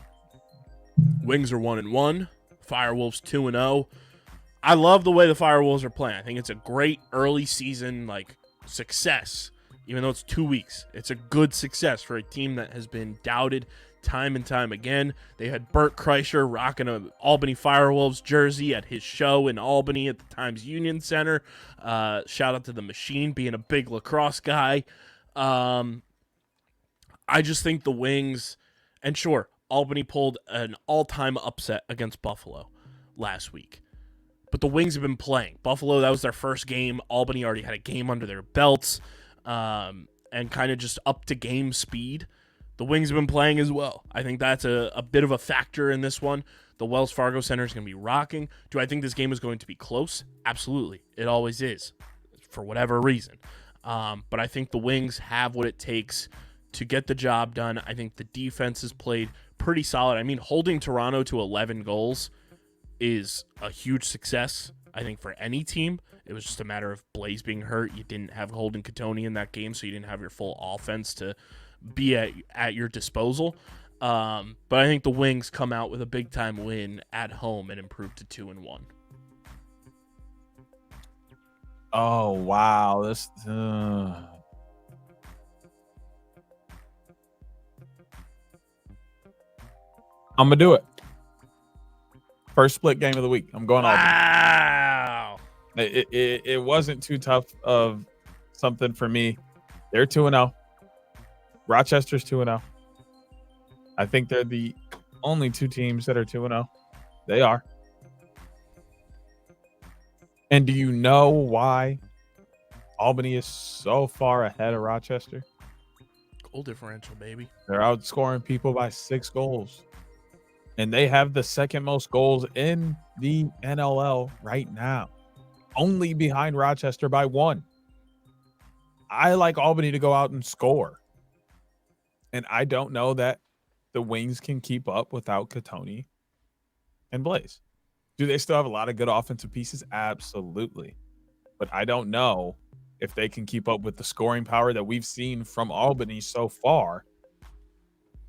Wings are 1-1. Firewolves 2-0. I love the way the Firewolves are playing. I think it's a great early season success. Even though it's 2 weeks, it's a good success for a team that has been doubted time and time again. They had Bert Kreischer rocking an Albany Firewolves jersey at his show in Albany at the Times Union Center. Shout out to the Machine being a big lacrosse guy. I just think the Wings, and sure, Albany pulled an all-time upset against Buffalo last week. But the Wings have been playing. Buffalo, that was their first game. Albany already had a game under their belts, and kind of just up to game speed. The Wings have been playing as well. I think that's a bit of a factor in this one. The Wells Fargo Center is going to be rocking. Do I think this game is going to be close? Absolutely. It always is, for whatever reason. But I think the Wings have what it takes to get the job done. I think the defense has played pretty solid. I mean, holding Toronto to 11 goals is a huge success, I think, for any team. It was just a matter of Blaze being hurt. You didn't have Holden Catoni in that game, so you didn't have your full offense to be at your disposal. But I think the Wings come out with a big-time win at home and improve to 2-1. Oh, wow. This... I'm going to do it. First split game of the week. I'm going all. Wow. It wasn't too tough of something for me. They're 2-0. Rochester's 2-0. I think they're the only two teams that are 2-0. They are. And do you know why Albany is so far ahead of Rochester? Goal differential, baby. They're outscoring people by 6 goals. And they have the second most goals in the NLL right now. Only behind Rochester by 1. I like Albany to go out and score. And I don't know that the Wings can keep up without Katoni and Blaze. Do they still have a lot of good offensive pieces? Absolutely. But I don't know if they can keep up with the scoring power that we've seen from Albany so far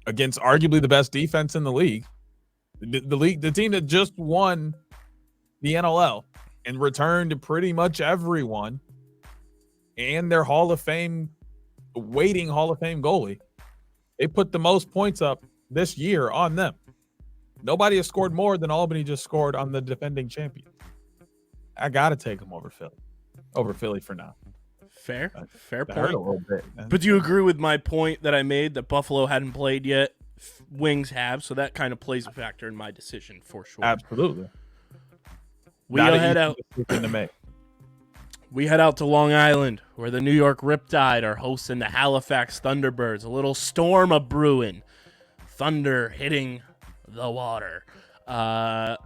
against arguably the best defense in the league. The team that just won the NLL and returned to pretty much everyone and their waiting Hall of Fame goalie. They put the most points up this year on them. Nobody has scored more than Albany just scored on the defending champion. I got to take them over Philly for now. Fair That hurt point. a little bit. But do you agree with my point that I made that Buffalo hadn't played yet? Wings have, so that kind of plays a factor in my decision for sure. Absolutely. We head out. We head out to Long Island, where the New York Riptide are hosting the Halifax Thunderbirds. A little storm a brewing, thunder hitting the water. How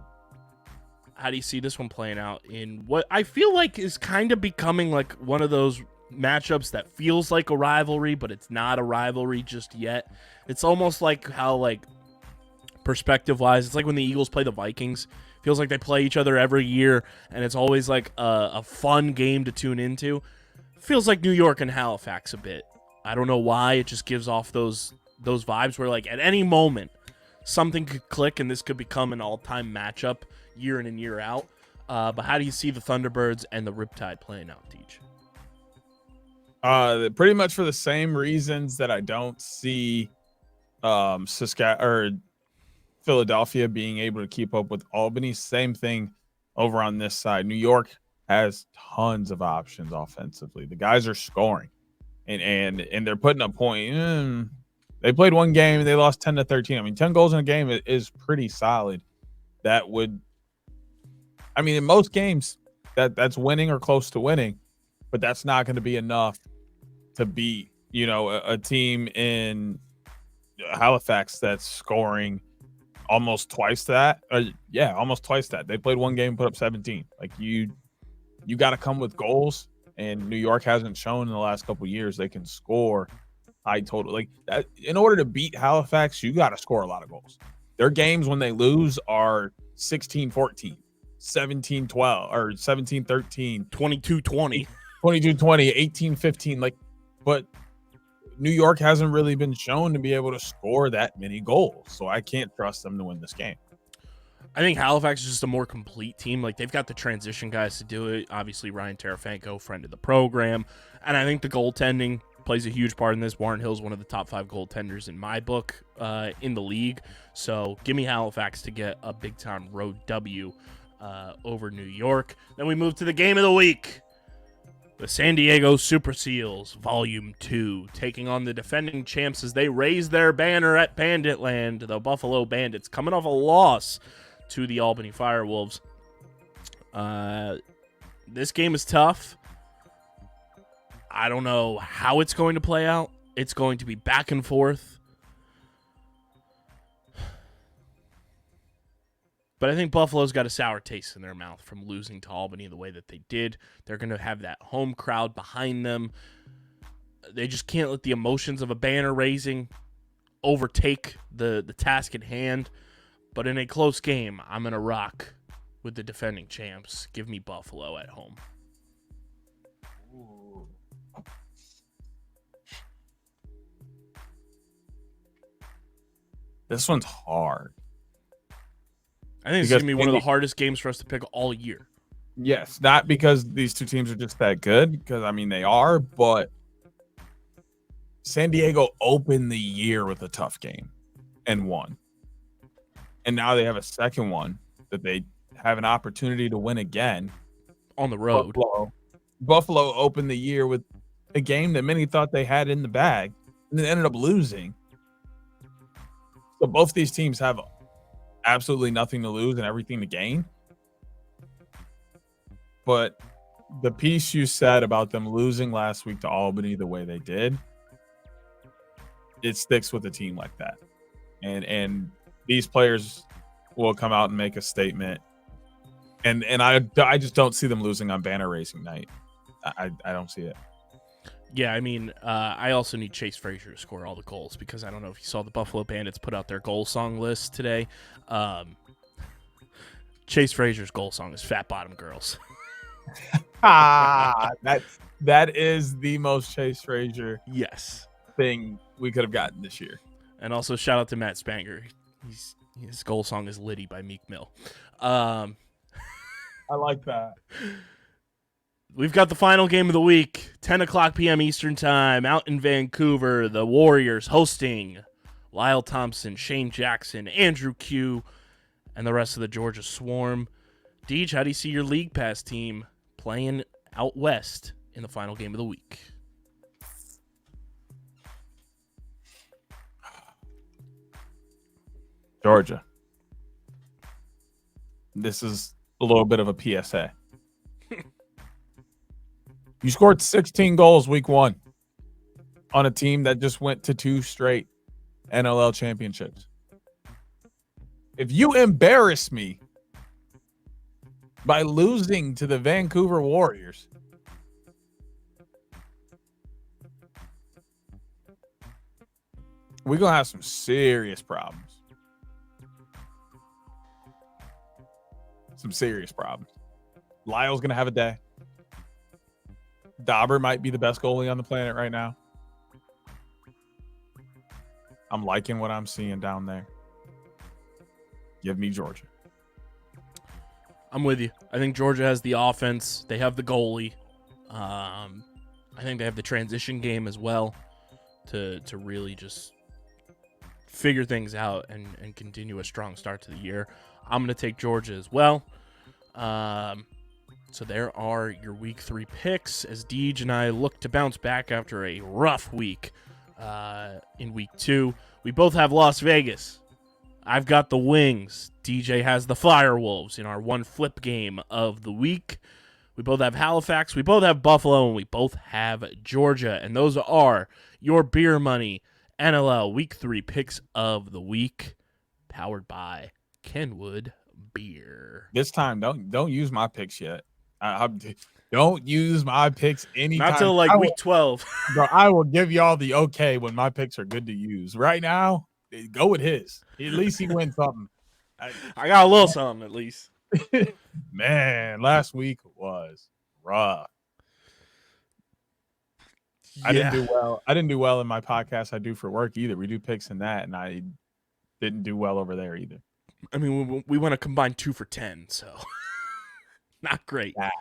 do you see this one playing out in what I feel like is kind of becoming like one of those matchups that feels like a rivalry, but it's not a rivalry just yet? It's almost like how, like, perspective-wise, it's like when the Eagles play the Vikings. Feels like they play each other every year, and it's always like a fun game to tune into. Feels like New York and Halifax a bit. I don't know why. It just gives off those vibes where, like, at any moment, something could click, and this could become an all-time matchup year in and year out. But how do you see the Thunderbirds and the Riptide playing out, Teach? Pretty much for the same reasons that I don't see Philadelphia being able to keep up with Albany. Same thing over on this side. New York has tons of options offensively. The guys are scoring, and they're putting up point. They played one game and they lost 10-13. I mean, 10 goals in a game is pretty solid. That would, I mean, in most games that's winning or close to winning, but that's not going to be enough to beat, a team in Halifax that's scoring almost twice that. Almost twice that. They played one game, put up 17. Like, you got to come with goals, and New York hasn't shown in the last couple of years they can score high total. Like that, in order to beat Halifax, you got to score a lot of goals. Their games when they lose are 16-14, 17-12, or 17-13, 22-20, 22-20, 18-15. Like, but New York hasn't really been shown to be able to score that many goals, so I can't trust them to win this game. I think Halifax is just a more complete team. Like, they've got the transition guys to do it. Obviously, Ryan Tarafanko, friend of the program. And I think the goaltending plays a huge part in this. Warren Hill's one of the top 5 goaltenders in my book in the league. So give me Halifax to get a big-time road W over New York. Then we move to the game of the week. The San Diego Super Seals, Volume 2, taking on the defending champs as they raise their banner at Banditland, the Buffalo Bandits, coming off a loss to the Albany Firewolves. This game is tough. I don't know how it's going to play out. It's going to be back and forth. But I think Buffalo's got a sour taste in their mouth from losing to Albany the way that they did. They're going to have that home crowd behind them. They just can't let the emotions of a banner raising overtake the task at hand. But in a close game, I'm going to rock with the defending champs. Give me Buffalo at home. Ooh. This one's hard. I think it's going to be one of the hardest games for us to pick all year. Yes, not because these two teams are just that good, because, I mean, they are, but San Diego opened the year with a tough game and won. And now they have a second one that they have an opportunity to win again. On the road. Buffalo opened the year with a game that many thought they had in the bag, and then ended up losing. So both these teams have absolutely nothing to lose and everything to gain. But the piece you said about them losing last week to Albany the way they did, it sticks with a team like that. And these players will come out and make a statement. And I just don't see them losing on banner racing night. I don't see it. Yeah, I mean, I also need Chase Frazier to score all the goals because I don't know if you saw the Buffalo Bandits put out their goal song list today. Chase Frazier's goal song is Fat Bottom Girls. That is the most Chase Frazier Yes. thing we could have gotten this year. And also shout out to Matt Spanger. His goal song is Liddy by Meek Mill. I like that. We've got the final game of the week, 10 o'clock p.m. Eastern Time, out in Vancouver. The Warriors hosting Lyle Thompson, Shane Jackson, Andrew Q, and the rest of the Georgia Swarm. Deej, how do you see your League Pass team playing out west in the final game of the week? Georgia. This is a little bit of a PSA. You scored 16 goals week 1 on a team that just went to 2 straight NLL championships. If you embarrass me by losing to the Vancouver Warriors, we're going to have some serious problems. Some serious problems. Lyle's going to have a day. Dauber might be the best goalie on the planet right now. I'm liking what I'm seeing down there. Give me Georgia. I'm with you. I think Georgia has the offense. They have the goalie. I think they have the transition game as well to really just figure things out and continue a strong start to the year. I'm going to take Georgia as well. So there are your week 3 picks as Deej and I look to bounce back after a rough week in week 2. We both have Las Vegas. I've got the Wings. DJ has the Firewolves in our one flip game of the week. We both have Halifax. We both have Buffalo. And we both have Georgia. And those are your Beer Money NLL week 3 picks of the week, powered by Kenwood Beer. This time, don't use my picks yet. Don't use my picks anytime. Not till like week 12. Bro, I will give y'all the okay when my picks are good to use. Right now, go with his. At least he wins something. I got a little something at least. Man, last week was rough. Yeah. I didn't do well in my podcast I do for work either. We do picks in that, and I didn't do well over there either. I mean, we went a combined 2 for 10, so not great. Bad.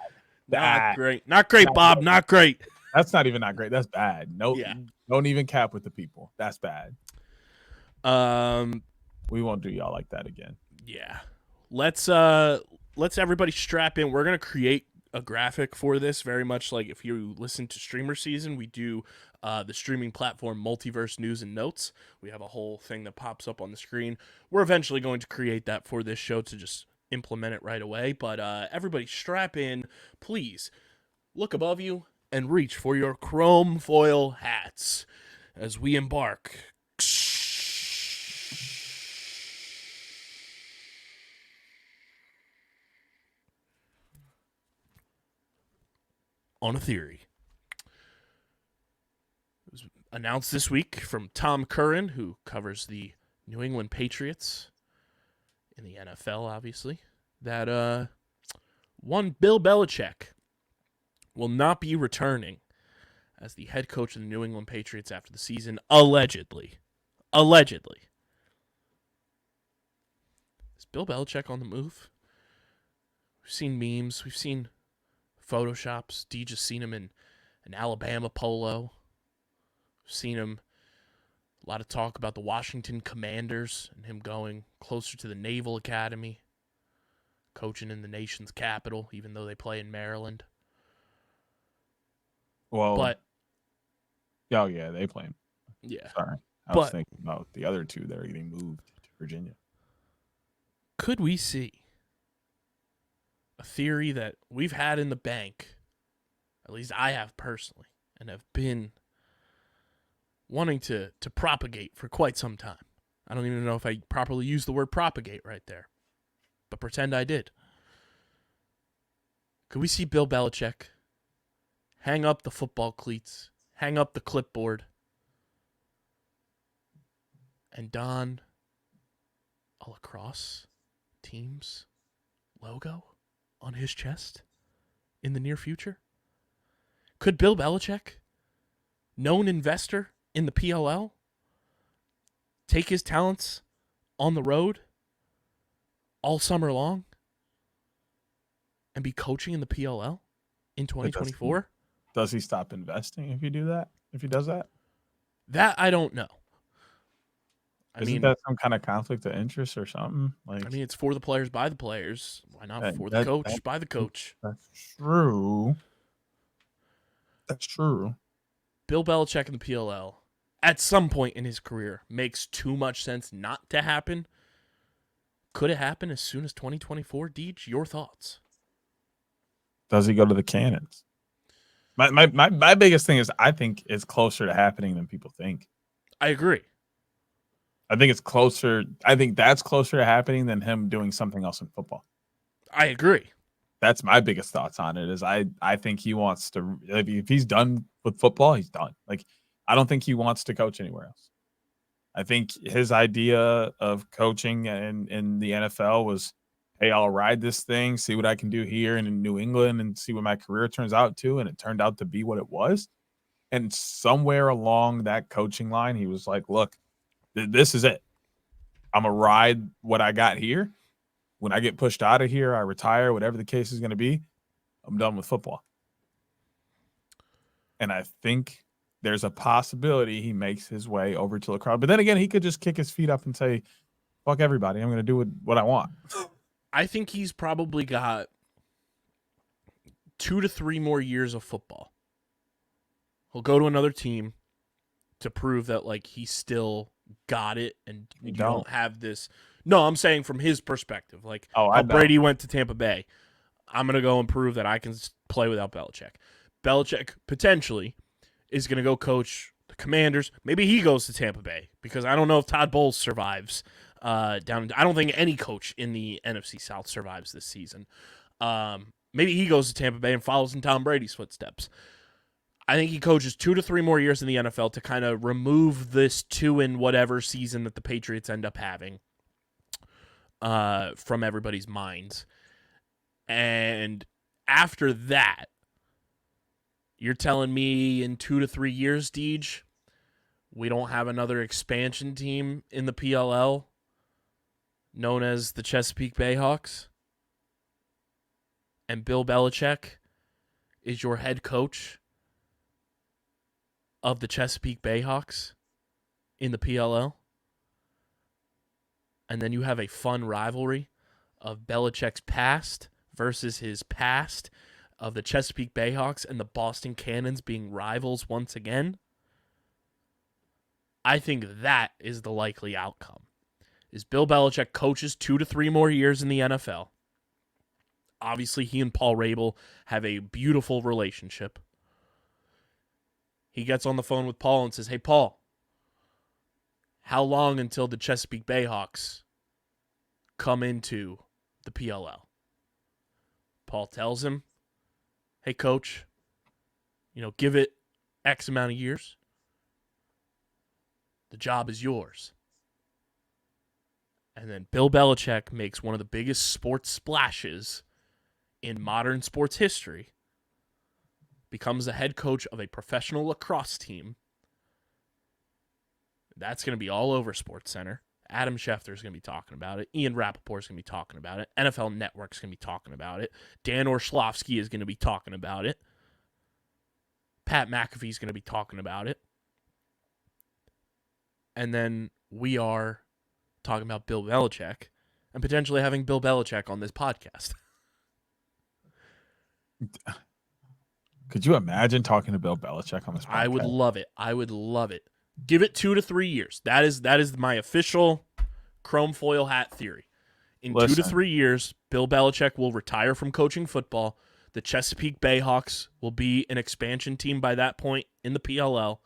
Not great, Bob. Great. Not great. That's not even not great. That's bad. No, Don't even cap with the people. That's bad. We won't do y'all like that again. Yeah. Let's everybody strap in. We're gonna create a graphic for this, very much like if you listen to Streamer Season, we do the streaming platform Multiverse News and Notes. We have a whole thing that pops up on the screen. We're eventually going to create that for this show to just implement it right away. But everybody strap in, please. Look above you and reach for your ChromeFoil hats as we embark on a theory. It was announced this week from Tom Curran, who covers the New England Patriots in the NFL, obviously, that one Bill Belichick will not be returning as the head coach of the New England Patriots after the season, allegedly. Allegedly. Is Bill Belichick on the move? We've seen memes. We've seen Photoshops. D just seen him in an Alabama polo. Seen him, a lot of talk about the Washington Commanders and him going closer to the Naval Academy, coaching in the nation's capital, even though they play in Maryland. Well, but oh yeah, they play. Yeah, sorry, I was thinking about the other two that are getting moved to Virginia. Could we see a theory that we've had in the bank, at least I have personally, and have been wanting to propagate for quite some time? I don't even know if I properly used the word propagate right there, but pretend I did. Could we see Bill Belichick hang up the football cleats, hang up the clipboard, and don a Lacrosse team's logo on his chest in the near future? Could Bill Belichick, known investor in the PLL, take his talents on the road all summer long and be coaching in the PLL in 2024? Does he stop investing if you do that? If he does that? That I don't know. Isn't that some kind of conflict of interest or something? Like, I mean, it's for the players, by the players. Why not for the that- coach, by the coach? That's true. That's true. Bill Belichick in the PLL, at some point in his career, makes too much sense not to happen. Could it happen as soon as 2024? Deej, your thoughts? Does he go to the Cannons? My biggest thing is I think it's closer to happening than people think. I agree. I think it's closer. I think that's closer to happening than him doing something else in football. I agree. That's my biggest thoughts on it. Is I think he wants to. If he's done with football, he's done. Like, I don't think he wants to coach anywhere else. I think his idea of coaching in the NFL was, hey, I'll ride this thing, see what I can do here and in New England, and see what my career turns out to. And it turned out to be what it was. And somewhere along that coaching line, he was like, look, this is it. I'm going to ride what I got here. When I get pushed out of here, I retire, whatever the case is going to be. I'm done with football. And I think there's a possibility he makes his way over to Lacrosse. But then again, he could just kick his feet up and say, fuck everybody. I'm going to do what I want. I think he's probably got 2 to 3 more years of football. He'll go to another team to prove that, like, he still got it and you don't have this. No, I'm saying from his perspective. Like, how Brady went to Tampa Bay. I'm going to go and prove that I can play without Belichick. Belichick potentially is going to go coach the Commanders. Maybe he goes to Tampa Bay because I don't know if Todd Bowles survives down. I don't think any coach in the NFC South survives this season. Maybe he goes to Tampa Bay and follows in Tom Brady's footsteps. I think he coaches 2 to 3 more years in the NFL to kind of remove this 2 in whatever season that the Patriots end up having from everybody's minds. And after that, you're telling me in 2 to 3 years, Deej, we don't have another expansion team in the PLL known as the Chesapeake Bayhawks? And Bill Belichick is your head coach of the Chesapeake Bayhawks in the PLL? And then you have a fun rivalry of Belichick's past versus his past of the Chesapeake Bayhawks and the Boston Cannons being rivals once again? I think that is the likely outcome. Is Bill Belichick coaches 2 to 3 more years in the NFL. Obviously, he and Paul Rabel have a beautiful relationship. He gets on the phone with Paul and says, hey, Paul, how long until the Chesapeake Bayhawks come into the PLL? Paul tells him, hey, coach, give it X amount of years. The job is yours. And then Bill Belichick makes one of the biggest sports splashes in modern sports history, becomes the head coach of a professional lacrosse team. That's going to be all over SportsCenter. Adam Schefter is going to be talking about it. Ian Rappaport is going to be talking about it. NFL Network is going to be talking about it. Dan Orschlovsky is going to be talking about it. Pat McAfee is going to be talking about it. And then we are talking about Bill Belichick and potentially having Bill Belichick on this podcast. Could you imagine talking to Bill Belichick on this podcast? I would love it. I would love it. Give it 2 to 3 years. That is my official ChromeFoil hat theory. In 2 to 3 years, Bill Belichick will retire from coaching football. The Chesapeake Bayhawks will be an expansion team by that point in the PLL.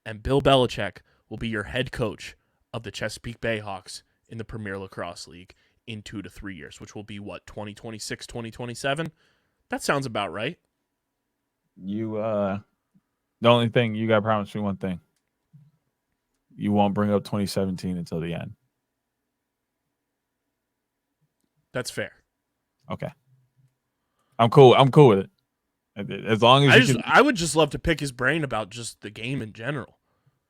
And Bill Belichick will be your head coach of the Chesapeake Bayhawks in the Premier Lacrosse League in 2 to 3 years, which will be, 2026, 2027? That sounds about right. You The only thing, you got to promise me one thing. You won't bring up 2017 until the end. That's fair. Okay. I'm cool. I'm cool with it. As long as I would just love to pick his brain about just the game in general.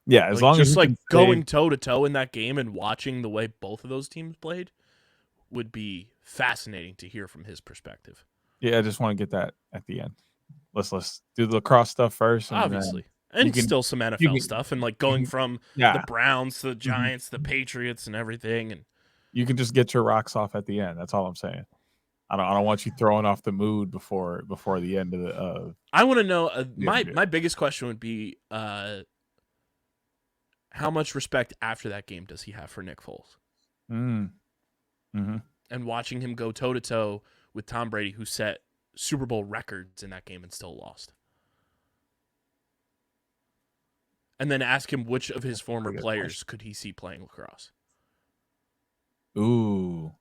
Yeah, as long as just you like can going toe to toe in that game and watching the way both of those teams played would be fascinating to hear from his perspective. Yeah, I just want to get that at the end. Let's do the lacrosse stuff first, and Obviously. And still some NFL stuff, and like going from the Browns to the Giants, the Patriots, and everything. And you can just get your rocks off at the end. That's all I'm saying. I don't want you throwing off the mood before the end of the. I want to know. My biggest question would be, how much respect after that game does he have for Nick Foles? Mm-hmm. And watching him go toe to toe with Tom Brady, who set Super Bowl records in that game and still lost. And then ask him which of his former players could he see playing lacrosse. Ooh.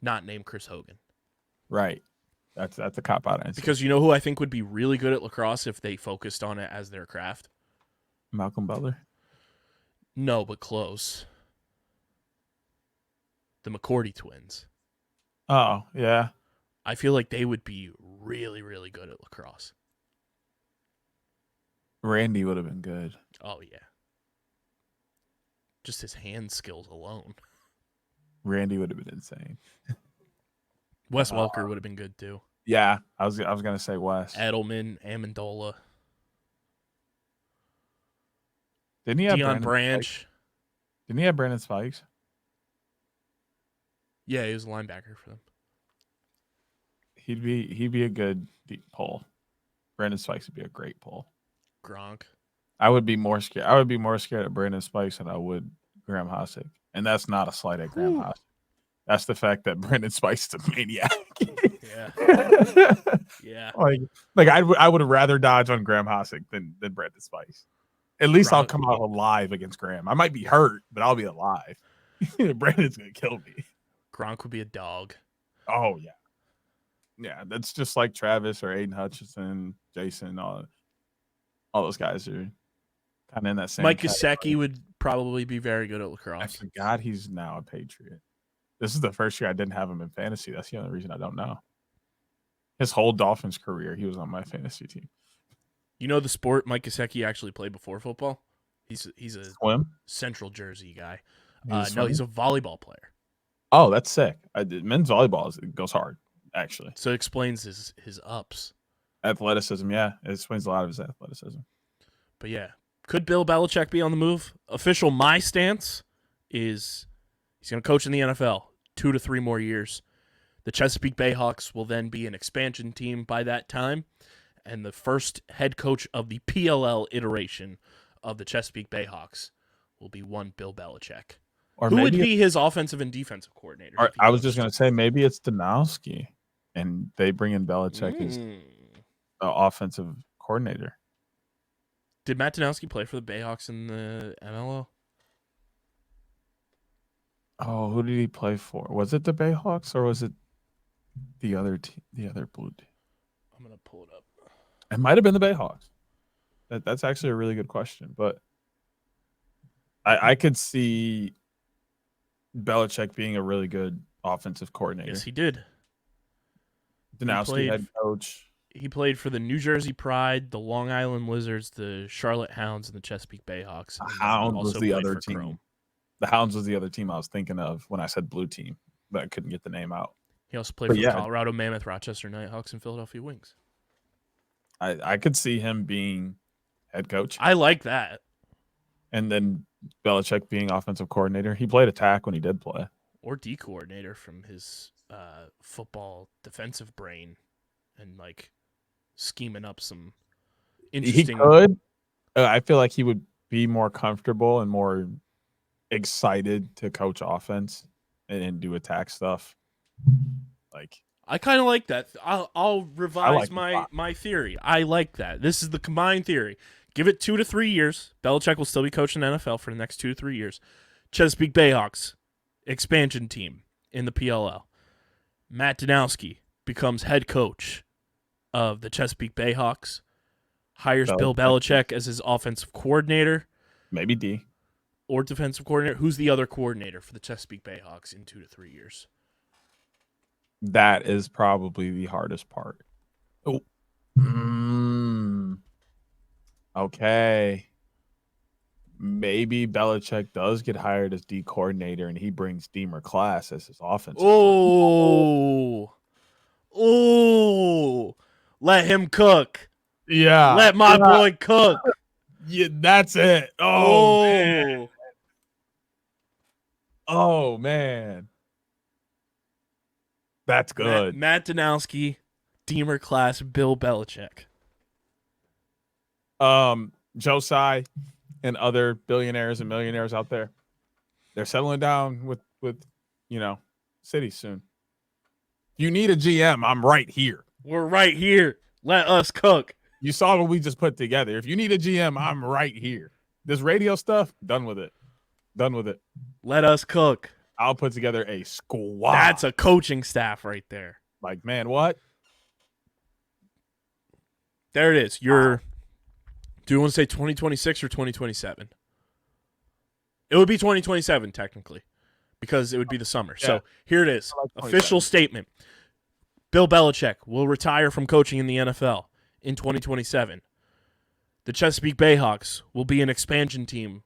Not named Chris Hogan. Right. That's a cop-out answer. Because you know who I think would be really good at lacrosse if they focused on it as their craft? Malcolm Butler? No, but close. The McCourty twins. Oh, yeah. I feel like they would be really, really good at lacrosse. Randy would have been good. Oh, yeah. Just his hand skills alone. Randy would have been insane. Wes Welker would have been good, too. Yeah, I was going to say Wes. Edelman, Amendola. Didn't he have Deion Branch? Didn't he have Brandon Spikes? Yeah, he was a linebacker for them. He'd be a good deep pull. Brandon Spikes would be a great pull. Gronk. I would be more scared. I would be more scared of Brandon Spikes than I would Graham Hossick. And that's not a slight at Graham Hossick. That's the fact that Brandon Spikes is a maniac. Yeah. Yeah. Like I would rather dodge on Graham Hossick than Brandon Spikes. At least I'll come out alive against Graham. I might be hurt, but I'll be alive. Brandon's gonna kill me. Gronk would be a dog. Oh yeah. Yeah, that's just like Travis or Aiden Hutchinson, Jason, all those guys are kind of in that same. Mike Gesicki would probably be very good at lacrosse. I forgot he's now a Patriot. This is the first year I didn't have him in fantasy. That's the only reason I don't know. His whole Dolphins career, he was on my fantasy team. You know the sport Mike Gesicki actually played before football? He's a swim Central Jersey guy. No, he's a volleyball player. Oh, that's sick. Men's volleyball goes hard, actually. So it explains his ups. Athleticism, yeah. It explains a lot of his athleticism. But yeah, could Bill Belichick be on the move? Official my stance is he's going to coach in the NFL 2 to 3 more years. The Chesapeake Bayhawks will then be an expansion team by that time, and the first head coach of the PLL iteration of the Chesapeake Bayhawks will be one Bill Belichick. Or who would be his offensive and defensive coordinator? I was just going to say maybe it's Danowski, and they bring in Belichick as the offensive coordinator. Did Matt Danowski play for the Bayhawks in the NLL? Oh, who did he play for? Was it the Bayhawks or was it the other team, the other blue team? I'm going to pull it up. It might have been the Bayhawks. That's actually a really good question, but I could see Belichick being a really good offensive coordinator. Yes, he did. Danowski, head coach. He played for the New Jersey Pride, the Long Island Lizards, the Charlotte Hounds, and the Chesapeake Bayhawks. The Hounds was the other team. Chrome. The Hounds was the other team I was thinking of when I said blue team, but I couldn't get the name out. He also played for the Colorado Mammoth, Rochester Nighthawks, and Philadelphia Wings. I could see him being head coach. I like that. And then Belichick being offensive coordinator. He played attack when he did play. Or D coordinator from his football defensive brain and like scheming up some interesting. He could. I feel like he would be more comfortable and more excited to coach offense and do attack stuff. Like I kind of like that. I'll revise my theory. I like that. This is the combined theory. Give it 2 to 3 years. Belichick will still be coaching the NFL for the next 2 to 3 years. Chesapeake Bayhawks, expansion team in the PLL. Matt Danowski becomes head coach of the Chesapeake Bayhawks. hires Bill Belichick as his offensive coordinator. Maybe D. Or defensive coordinator. Who's the other coordinator for the Chesapeake Bayhawks in 2 to 3 years? That is probably the hardest part. Oh. Okay. Maybe Belichick does get hired as D coordinator and he brings Deemer Class as his offensive coordinator. Oh. Let him cook. Yeah. Let my boy cook. Yeah, that's it. Oh, man. Oh, man. That's good. Matt Danowski, Deemer Class, Bill Belichick. Josai and other billionaires and millionaires out there, they're settling down with cities soon. You need a GM, I'm right here. We're right here. Let us cook. You saw what we just put together. If you need a GM, I'm right here. This radio stuff, done with it. Done with it. Let us cook. I'll put together a squad. That's a coaching staff right there. Like, man, what? There it is. Do you want to say 2026 or 2027? It would be 2027, technically, because it would be the summer. Yeah. So here it is. Official statement. Bill Belichick will retire from coaching in the NFL in 2027. The Chesapeake Bayhawks will be an expansion team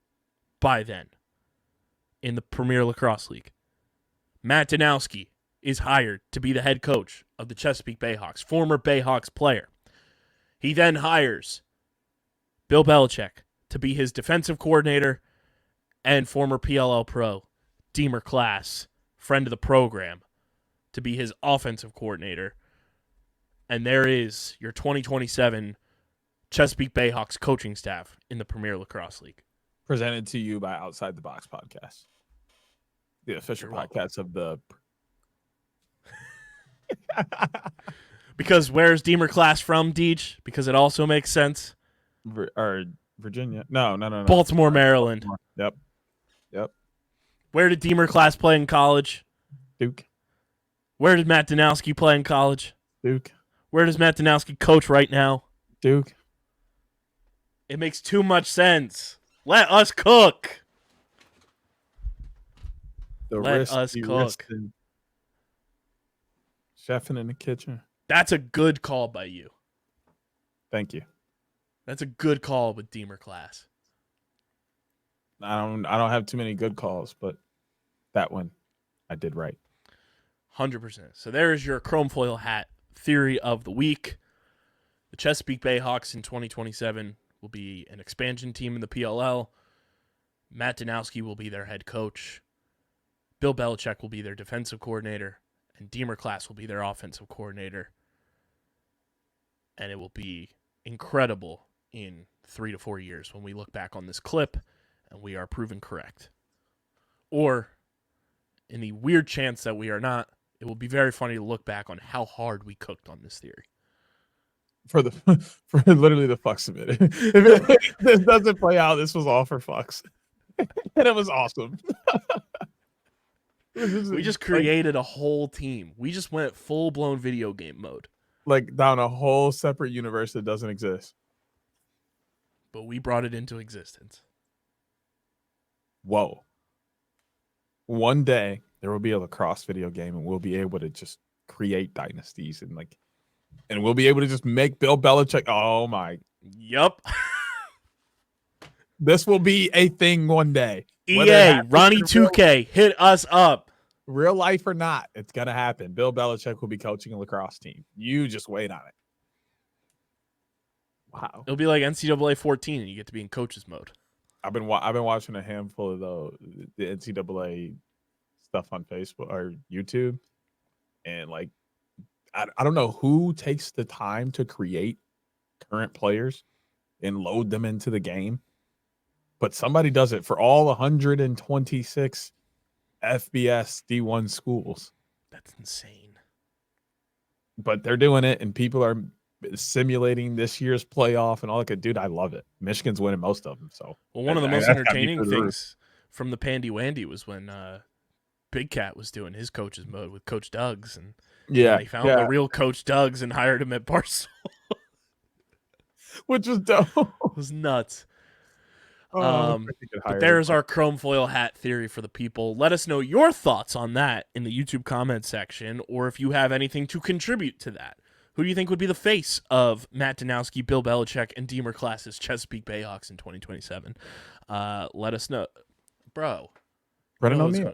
by then in the Premier Lacrosse League. Matt Danowski is hired to be the head coach of the Chesapeake Bayhawks, former Bayhawks player. He then hires Bill Belichick to be his defensive coordinator and former PLL pro, Deemer Class, friend of the program, to be his offensive coordinator. And there is your 2027 Chesapeake Bayhawks coaching staff in the Premier Lacrosse League. Presented to you by Outside the Box Podcast, the official podcast of the... Because where's Deemer Class from, Deej? Because it also makes sense. Virginia. No. Baltimore, Maryland. Yep. Where did Deemer Class play in college? Duke. Where did Matt Danowski play in college? Duke. Where does Matt Danowski coach right now? Duke. It makes too much sense. Let us cook. Let us cook. Chefing in the kitchen. That's a good call by you. Thank you. That's a good call with Deemer Class. I don't have too many good calls, but that one I did right. 100%. So there is your ChromeFoil hat theory of the week. The Chesapeake Bayhawks in 2027 will be an expansion team in the PLL. Matt Danowski will be their head coach. Bill Belichick will be their defensive coordinator. And Deemer Class will be their offensive coordinator. And it will be incredible in 3 to 4 years when we look back on this clip and we are proven correct. Or, in the weird chance that we are not, it will be very funny to look back on how hard we cooked on this theory. For literally the fucks of it. If this doesn't play out, this was all for fucks. And it was awesome. We just created a whole team. We just went full-blown video game mode. Like down a whole separate universe that doesn't exist. But we brought it into existence. Whoa. One day there will be a lacrosse video game and we'll be able to just create dynasties and we'll be able to just make Bill Belichick. Oh my. Yup. This will be a thing one day. EA, Ronnie 2K, hit us up. Real life or not, it's going to happen. Bill Belichick will be coaching a lacrosse team. You just wait on it. Wow. It'll be like NCAA 14 and you get to be in coach's mode. I've been watching a handful of the NCAA stuff on Facebook or YouTube. And I don't know who takes the time to create current players and load them into the game. But somebody does it for all 126 FBS D1 schools. That's insane. But they're doing it, and people are simulating this year's playoff and all that. Dude, I love it. Michigan's winning most of them. So, well, one of the most entertaining things from the Pandy Wandy was when Big Cat was doing his coach's mode with Coach Doug's, and they found the real Coach Doug's and hired him at Barstool. which was dope. It was nuts. But there's our ChromeFoil hat theory for the people. Let us know your thoughts on that in the YouTube comment section, or if you have anything to contribute to that. Who do you think would be the face of Matt Danowski, Bill Belichick, and Deemer Class's Chesapeake Bayhawks in 2027? Let us know. Bro. Brennan O'Neill.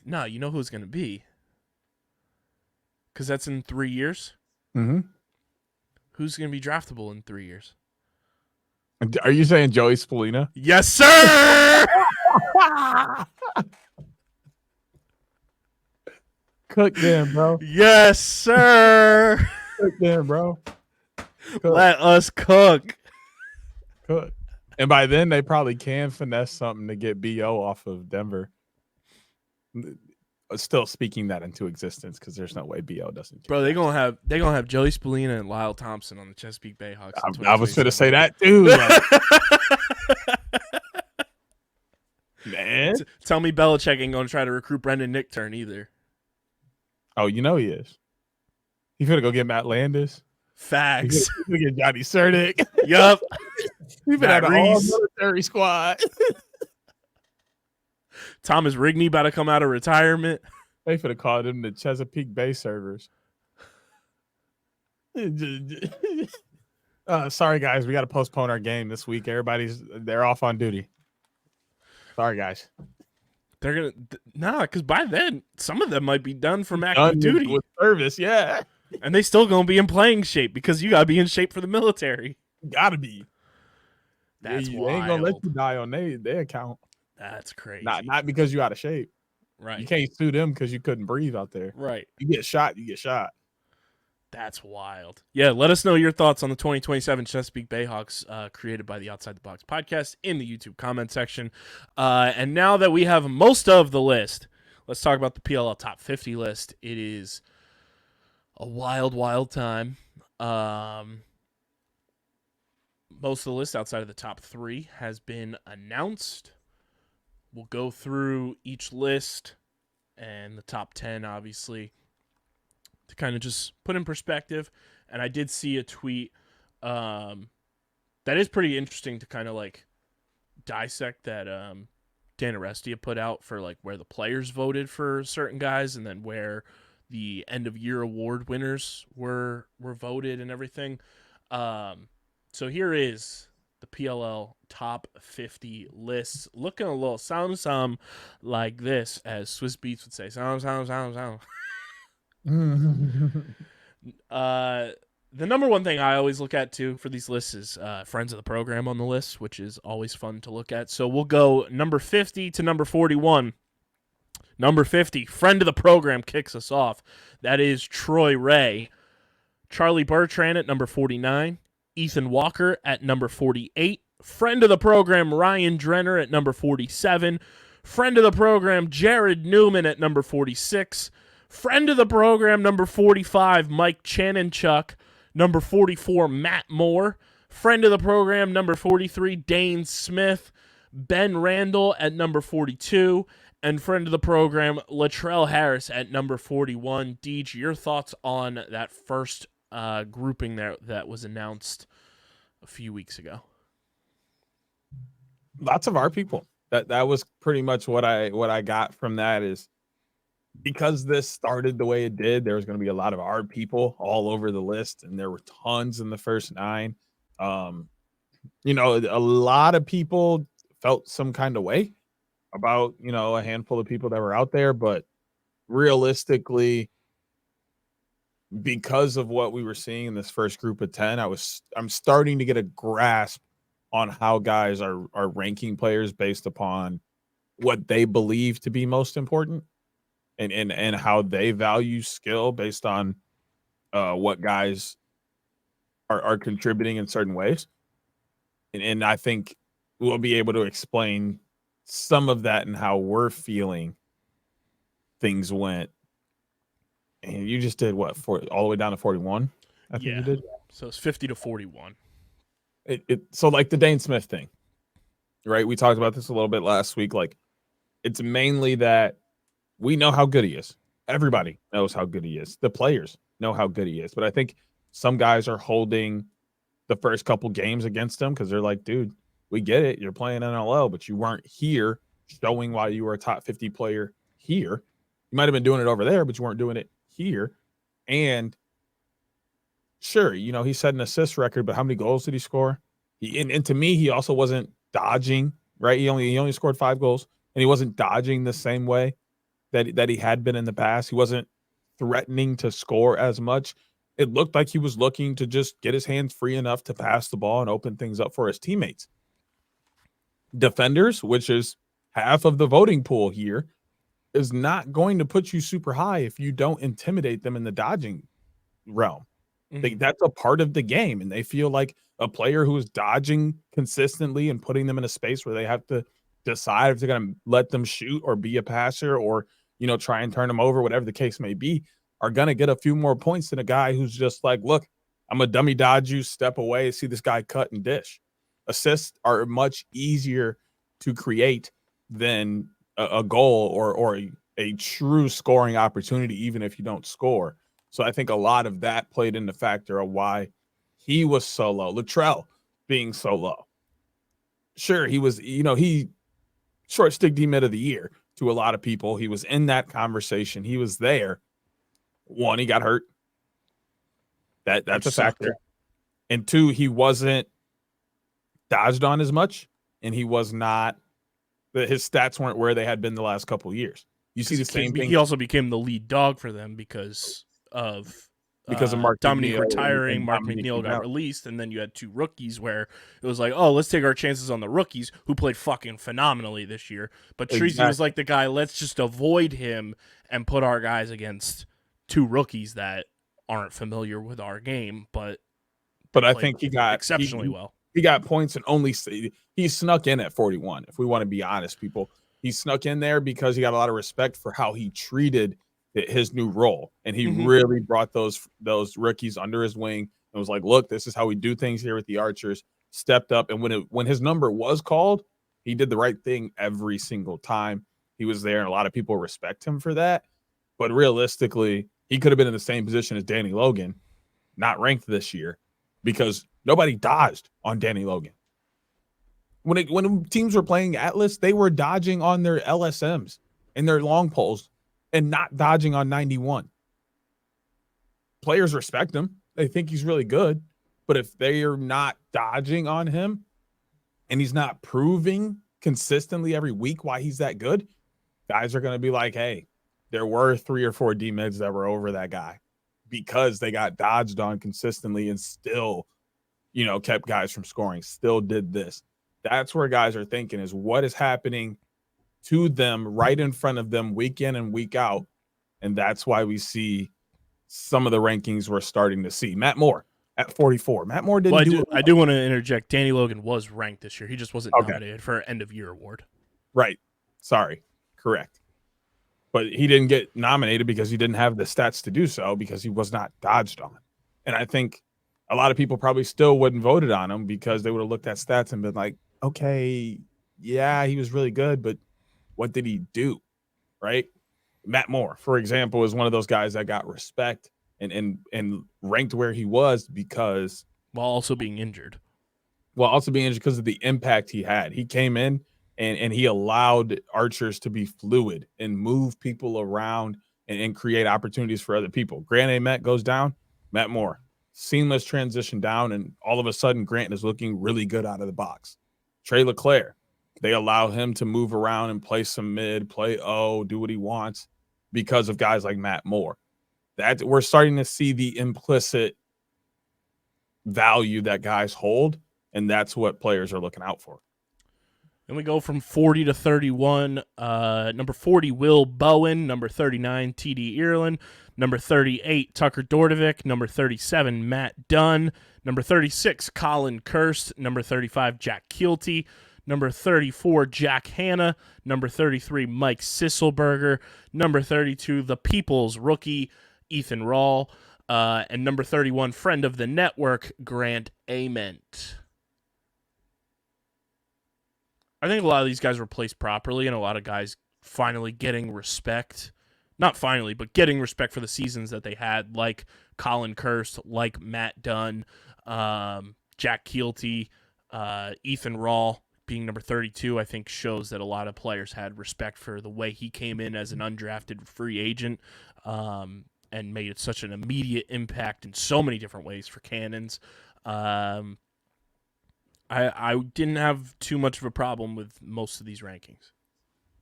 No, you know who it's going to be. Because that's in 3 years? Mm-hmm. Who's going to be draftable in 3 years? Are you saying Joey Spallina? Yes, sir! Cook them, bro. Yes, sir! Cook them, bro. Cook. Let us cook. Cook. And by then, they probably can finesse something to get BO off of Denver. Still speaking that into existence because there's no way BO doesn't. Bro, they're gonna have Joey Spallina and Lyle Thompson on the Chesapeake Bayhawks. I was gonna say that too. Like, man, tell me Belichick ain't gonna try to recruit Brendan Nickturn either. Oh, you know he is. He's gonna go get Matt Landis. Facts. He's gonna get Johnny Cerdick. Yup. He's been at a whole military squad. Thomas Rigney about to come out of retirement. They could have called him the Chesapeake Bay servers. Sorry, guys. We got to postpone our game this week. They're off on duty. Sorry, guys. They're going to because by then, some of them might be done from active duty. With service, yeah. And they still going to be in playing shape because you got to be in shape for the military. Got to be. That's wild. They ain't going to let you die on their account. That's crazy. Not because you out of shape. Right. You can't sue them because you couldn't breathe out there. Right. You get shot. That's wild. Yeah, let us know your thoughts on the 2027 Chesapeake Bayhawks created by the Outside the Box podcast in the YouTube comment section. And now that we have most of the list, let's talk about the PLL Top 50 list. It is a wild, wild time. Most of the list outside of the top 3 has been announced. We'll go through each list and the top 10, obviously, to kind of just put in perspective. And I did see a tweet that is pretty interesting to kind of like dissect that Dan Arestia put out for like where the players voted for certain guys and then where the end of year award winners were voted and everything. So here is the PLL Top 50 List. Looking a little sound like this, as Swiss Beats would say. Sound. The number one thing I always look at, too, for these lists is friends of the program on the list, which is always fun to look at. So we'll go number 50 to number 41. Number 50, friend of the program, kicks us off. That is Troy Ray. Charlie Bertrand at number 49. Ethan Walker at number 48. Friend of the program, Ryan Drenner at number 47. Friend of the program, Jared Newman at number 46. Friend of the program, number 45, Mike Chanenchuk. Number 44, Matt Moore. Friend of the program, number 43, Dane Smith. Ben Randall at number 42. And friend of the program, Latrell Harris at number 41. Deej, your thoughts on that first grouping there that was announced a few weeks ago? Lots of our people. That was pretty much what I got from that is because this started the way it did, there was going to be a lot of our people all over the list, and there were tons in the first 9. A lot of people felt some kind of way about, a handful of people that were out there, but realistically, because of what we were seeing in this first group of 10, I'm starting to get a grasp on how guys are ranking players based upon what they believe to be most important and how they value skill based on what guys are contributing in certain ways. And I think we'll be able to explain some of that and how we're feeling things went. And you just did what, all the way down to 41? I think you did. So it's 50 to 41. So like the Dane Smith thing, right? We talked about this a little bit last week. Like, it's mainly that we know how good he is. Everybody knows how good he is. The players know how good he is. But I think some guys are holding the first couple games against them because they're like, dude, we get it. You're playing NLL, but you weren't here showing why you were a top 50 player here. You might have been doing it over there, but you weren't doing it here. And sure, he set an assist record, but how many goals did he score? And to me, he also wasn't dodging, right? He only scored 5 goals, and he wasn't dodging the same way that he had been in the past. He wasn't threatening to score as much. It looked like he was looking to just get his hands free enough to pass the ball and open things up for his teammates. Defenders, which is half of the voting pool here, is not going to put you super high if you don't intimidate them in the dodging realm. That's a part of the game, and they feel like a player who is dodging consistently and putting them in a space where they have to decide if they're going to let them shoot or be a passer or, try and turn them over, whatever the case may be, are going to get a few more points than a guy who's just like, look, I'm a dummy dodge you, step away, see this guy cut and dish. Assists are much easier to create than a goal or a true scoring opportunity, even if you don't score. So I think a lot of that played in the factor of why he was so low. Luttrell being so low. Sure, he was, he short stick D-mid of the year to a lot of people. He was in that conversation. He was there. One, he got hurt. That's a factor. And two, he wasn't dodged on as much, and he was not, his stats weren't where they had been the last couple of years. You see the same thing. He also became the lead dog for them because of Mark Dominique McNeil retiring. Mark McNeil got released, and then you had 2 rookies where it was like, oh, let's take our chances on the rookies who played fucking phenomenally this year. But Treasy was like the guy, let's just avoid him and put our guys against 2 rookies that aren't familiar with our game, but I think he got exceptionally well. He got points and he snuck in at 41. If we want to be honest, people, he snuck in there because he got a lot of respect for how he treated his new role, and he really brought those rookies under his wing and was like, look, this is how we do things here with the Archers. Stepped up, and when his number was called, he did the right thing every single time. He was there, and a lot of people respect him for that. But realistically, he could have been in the same position as Danny Logan, not ranked this year, because nobody dodged on Danny Logan. When teams were playing Atlas, they were dodging on their LSMs and their long poles and not dodging on 91. Players respect him. They think he's really good. But if they are not dodging on him and he's not proving consistently every week why he's that good, guys are going to be like, hey, there were 3 or 4 D-mids that were over that guy because they got dodged on consistently and still, kept guys from scoring, still did this. That's where guys are thinking is what is happening to them right in front of them week in and week out. And that's why we see some of the rankings we're starting to see. Matt Moore at 44. Matt Moore didn't do it. I do want to interject. Danny Logan was ranked this year. He just wasn't nominated for an end-of-year award. Right. Sorry. Correct. But he didn't get nominated because he didn't have the stats to do so because he was not dodged on. And I think a lot of people probably still wouldn't voted on him because they would have looked at stats and been like, okay, yeah, he was really good, but what did he do? Right? Matt Moore, for example, is one of those guys that got respect and ranked where he was because while also being injured. Because of the impact he had. He came in and he allowed Archers to be fluid and move people around and create opportunities for other people. Grant Ament goes down, Matt Moore, seamless transition down, and all of a sudden Grant is looking really good out of the box. Trey LeClaire, they allow him to move around and play some mid, play do what he wants because of guys like Matt Moore. That we're starting to see the implicit value that guys hold, and that's what players are looking out for. Then we go from 40 to 31. Number 40, Will Bowen. Number 39, TD Ireland. Number 38, Tucker Dordevic. Number 37, Matt Dunn. Number 36, Colin Kirst. Number 35, Jack Keelty. Number 34, Jack Hanna. Number 33, Mike Sisselberger. Number 32, the People's rookie, Ethan Rawl. And number 31, friend of the network, Grant Ament. I think a lot of these guys were placed properly, and a lot of guys finally getting respect. Not finally, but getting respect for the seasons that they had, like Colin Kirst, like Matt Dunn, Jack Keelty, Ethan Rawl being number 32, I think shows that a lot of players had respect for the way he came in as an undrafted free agent and made such an immediate impact in so many different ways for Cannons. I didn't have too much of a problem with most of these rankings.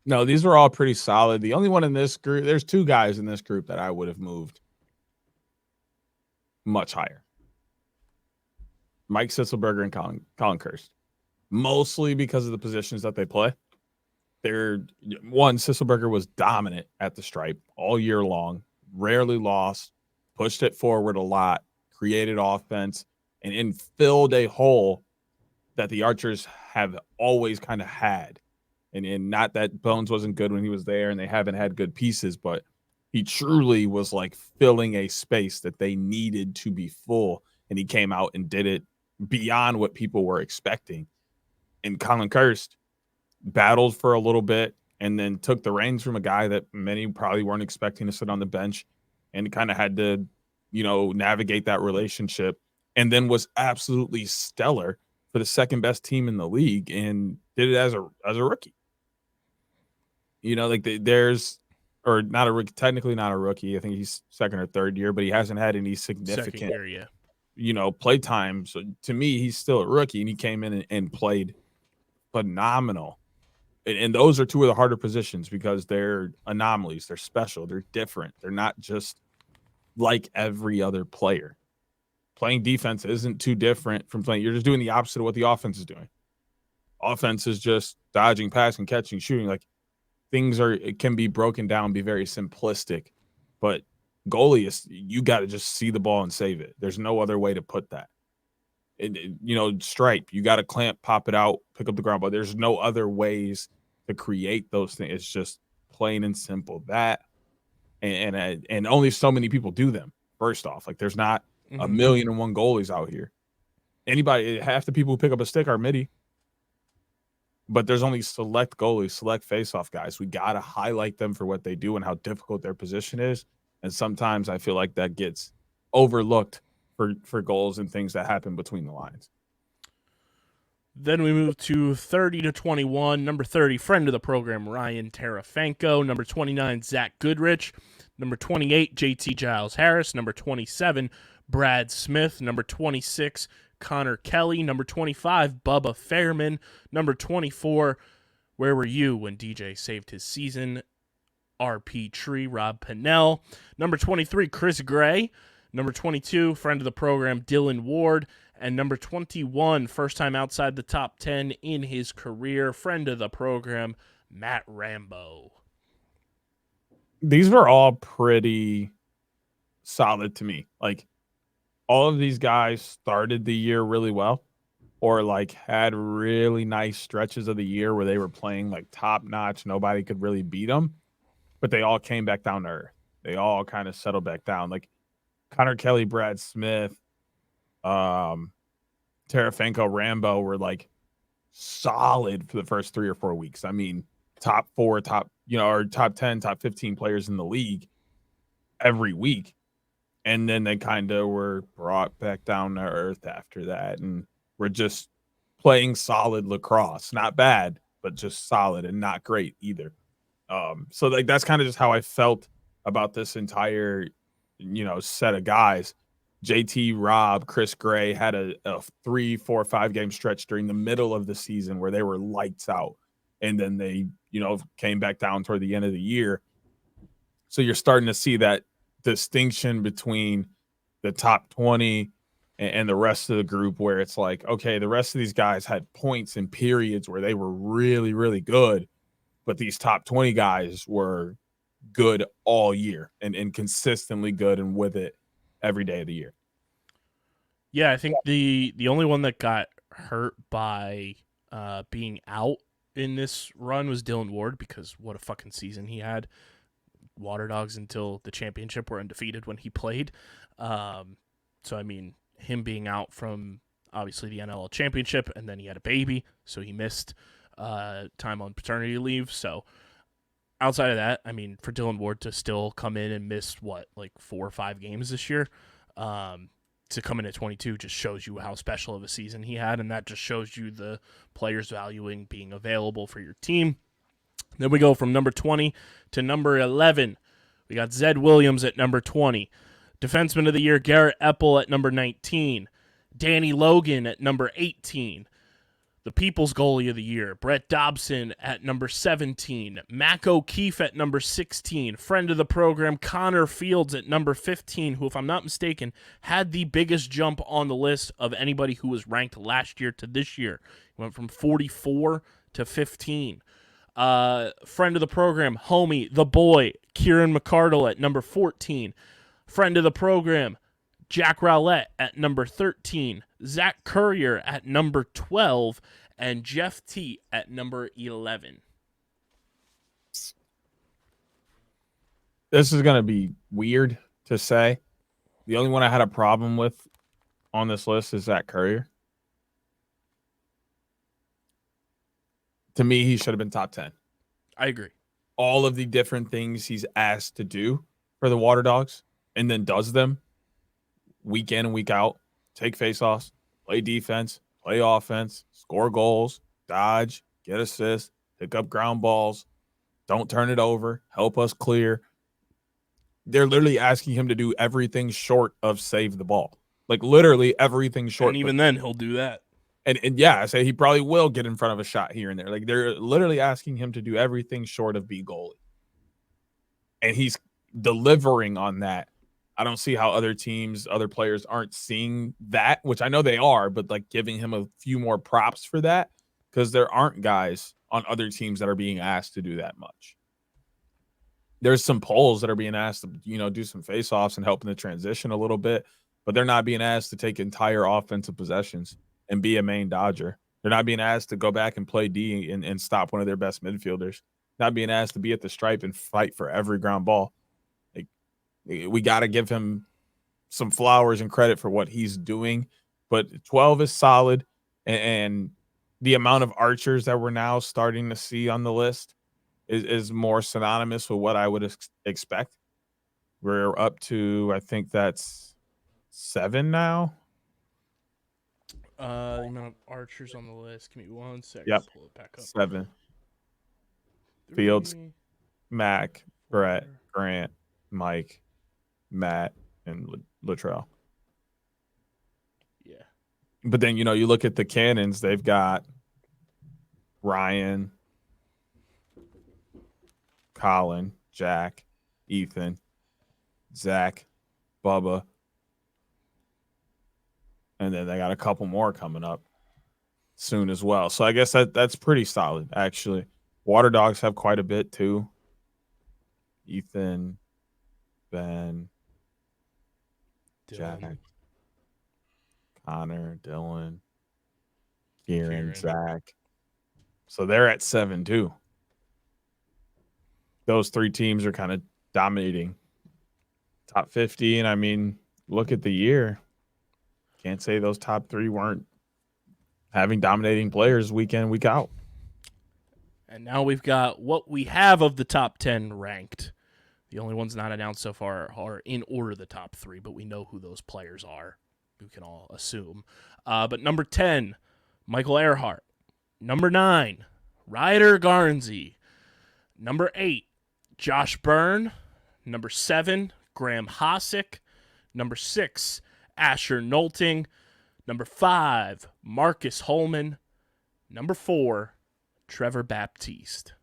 No, these were all pretty solid. The only one in this group, there's two guys in this group that I would have moved much higher. Mike Sisselberger and Colin Kirst. Mostly because of the positions that they play. Sisselberger was dominant at the stripe all year long, rarely lost, pushed it forward a lot, created offense, and filled a hole that the Archers have always kind of had. And not that Bones wasn't good when he was there and they haven't had good pieces, but he truly was like filling a space that they needed to be full. And he came out and did it beyond what people were expecting. And Colin Kirst battled for a little bit and then took the reins from a guy that many probably weren't expecting to sit on the bench and kind of had to, navigate that relationship, and then was absolutely stellar for the second best team in the league and did it as a rookie. Technically not a rookie. I think he's second or third year, but he hasn't had any significant play time. So to me, he's still a rookie, and he came in and played phenomenal. And those are two of the harder positions because they're anomalies. They're special. They're different. They're not just like every other player. Playing defense isn't too different from playing. You're just doing the opposite of what the offense is doing. Offense is just dodging, passing, catching, shooting. Like it can be broken down, be very simplistic. But goalie is, you got to just see the ball and save it. There's no other way to put that. Stripe, you got to clamp, pop it out, pick up the ground ball. There's no other ways to create those things. It's just plain and simple that, and only so many people do them. First off, like there's not a million and one goalies out here. Half the people who pick up a stick are midi, but there's only select goalies, select face-off guys. We got to highlight them for what they do and how difficult their position is. And sometimes I feel like that gets overlooked for goals and things that happen between the lines. Then we move to 30 to 21. Number 30, friend of the program, Ryan Tarafanko. Number 29, Zach Goodrich. Number 28, JT Giles Harris. Number 27, Brad Smith. Number 26, Connor Kelly. Number 25, Bubba Fairman. Number 24, where were you when DJ saved his season? RP Tree, Rob Pennell. Number 23, Chris Gray. Number 22, friend of the program, Dylan Ward. And number 21, first time outside the top 10 in his career, friend of the program, Matt Rambo. These were all pretty solid to me. Like, all of these guys started the year really well, or like had really nice stretches of the year where they were playing like top notch. Nobody could really beat them, but they all came back down to earth. They all kind of settled back down. Like Connor Kelly, Brad Smith, Tarafanko, Rambo were like solid for the first 3 or 4 weeks. I mean, top 10, top 15 players in the league every week. And then they kind of were brought back down to earth after that. And we're just playing solid lacrosse. Not bad, but just solid and not great either. So like that's kind of just how I felt about this entire, set of guys. JT, Rob, Chris Gray had a 3, 4, 5 game stretch during the middle of the season where they were lights out. And then they, came back down toward the end of the year. So you're starting to see that distinction between the top 20 and the rest of the group, where it's like, okay, the rest of these guys had points and periods where they were really, really good, but these top 20 guys were good all year and consistently good and with it every day of the year. Yeah, I think the only one that got hurt by being out in this run was Dylan Ward, because what a fucking season he had. Water Dogs until the championship were undefeated when he played. So, I mean, him being out from, obviously, the NLL championship, and then he had a baby, so he missed time on paternity leave. So, outside of that, I mean, for Dylan Ward to still come in and miss, 4 or 5 games this year, to come in at 22 just shows you how special of a season he had, and that just shows you the players valuing being available for your team. Then we go from number 20 to number 11. We got Zed Williams at number 20. Defenseman of the Year, Garrett Epple at number 19. Danny Logan at number 18. The People's Goalie of the Year, Brett Dobson at number 17. Mac O'Keefe at number 16. Friend of the program, Connor Fields at number 15, who, if I'm not mistaken, had the biggest jump on the list of anybody who was ranked last year to this year. He went from 44 to 15. Friend of the program, homie, the boy, Kieran McCardle at number 14. Friend of the program, Jack Rowlett at number 13. Zach Courier at number 12. And Jeff T at number 11. This is going to be weird to say. The only one I had a problem with on this list is Zach Courier. To me, he should have been top 10. I agree. All of the different things he's asked to do for the Water Dogs and then does them week in and week out. Take faceoffs, play defense, play offense, score goals, dodge, get assists, pick up ground balls, don't turn it over, help us clear. They're literally asking him to do everything short of save the ball. Like literally everything short. And even then, he'll do that. And yeah, I say he probably will get in front of a shot here and there. Like they're literally asking him to do everything short of be goalie. And he's delivering on that. I don't see how other teams, other players aren't seeing that, which I know they are, but like giving him a few more props for that because there aren't guys on other teams that are being asked to do that much. There's some polls that are being asked to, do some faceoffs and help in the transition a little bit, but they're not being asked to take entire offensive possessions and be a main dodger. They're not being asked to go back and play D and stop one of their best midfielders. Not being asked to be at the stripe and fight for every ground ball. Like we got to give him some flowers and credit for what he's doing. But 12 is solid, and the amount of archers that we're now starting to see on the list is more synonymous with what I would expect. We're up to, I think that's 7 now. The amount of archers on the list. Give me 1 second. Yep. Pull it back up. 7. 3, Fields, Mac, Brett, Grant, Mike, Matt, and Latrell. Yeah. But then, you look at the cannons, they've got Ryan, Colin, Jack, Ethan, Zach, Bubba. And then they got a couple more coming up soon as well. So I guess that's pretty solid, actually. Water Dogs have quite a bit, too. Ethan, Ben, Dylan. Jack, Connor, Dylan, Kieran, Zach. So they're at 7, too. Those 3 teams are kind of dominating top 50. And, I mean, look at the year. Can't say those top 3 weren't having dominating players week in, week out. And now we've got what we have of the top 10 ranked. The only ones not announced so far are in order the top 3, but we know who those players are. We can all assume. But number 10, Michael Earhart. Number 9, Ryder Garnsey. Number 8, Josh Byrne. Number 7, Graham Hosick. Number 6, Asher Nolting. Number 5, Marcus Holman. Number 4, Trevor Baptiste.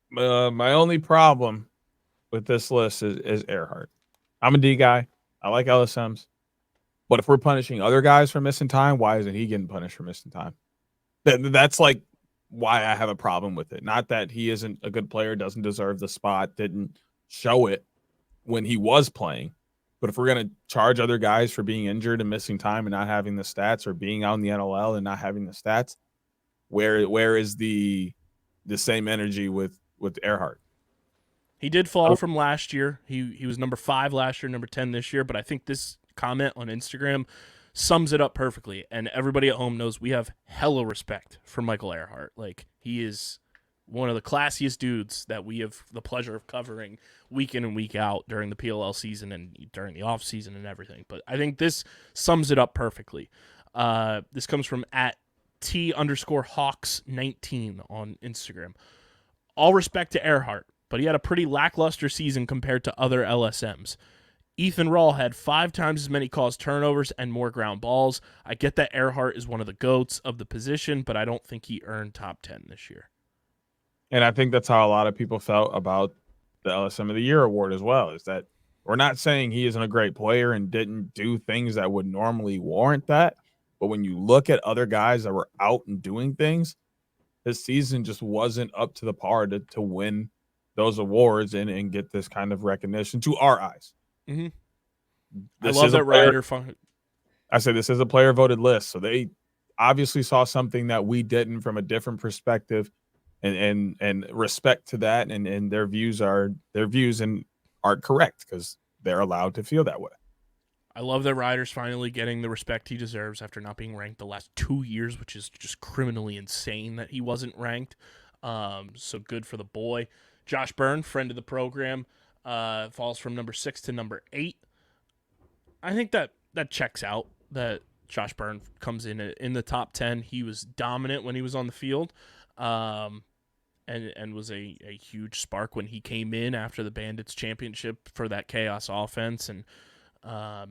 My only problem with this list is Earhart. I'm a D guy. I like LSMs. But if we're punishing other guys for missing time, why isn't he getting punished for missing time? That's like why I have a problem with it. Not that he isn't a good player, doesn't deserve the spot, didn't show it when he was playing. But if we're going to charge other guys for being injured and missing time and not having the stats, or being out in the NLL and not having the stats, where is the same energy with Earhart? He did fall from last year. He was number 5 last year, number 10 this year. But I think this comment on Instagram sums it up perfectly. And everybody at home knows we have hella respect for Michael Earhart. Like, he is one of the classiest dudes that we have the pleasure of covering week in and week out during the PLL season and during the off season and everything. But I think this sums it up perfectly. This comes from at T_Hawks19 on Instagram. All respect to Earhart, but he had a pretty lackluster season compared to other LSMs. Ethan Rawl had 5 times as many caused turnovers and more ground balls. I get that Earhart is one of the GOATs of the position, but I don't think he earned top 10 this year. And I think that's how a lot of people felt about the LSM of the Year award as well, is that we're not saying he isn't a great player and didn't do things that would normally warrant that. But when you look at other guys that were out and doing things, his season just wasn't up to the par to win those awards and get this kind of recognition to our eyes. Mm-hmm. I love that Ryder. I say this is a player voted list, so they obviously saw something that we didn't from a different perspective, and respect to that, and their views are correct because they're allowed to feel that way. I love that Ryder's finally getting the respect he deserves after not being ranked the last 2 years, which is just criminally insane that he wasn't ranked. So good for the boy. Josh Byrne, friend of the program, falls from number 6 to number 8. I think that checks out, that Josh Byrne comes in the top 10. He was dominant when he was on the field, and was a huge spark when he came in after the Bandits championship for that chaos offense. And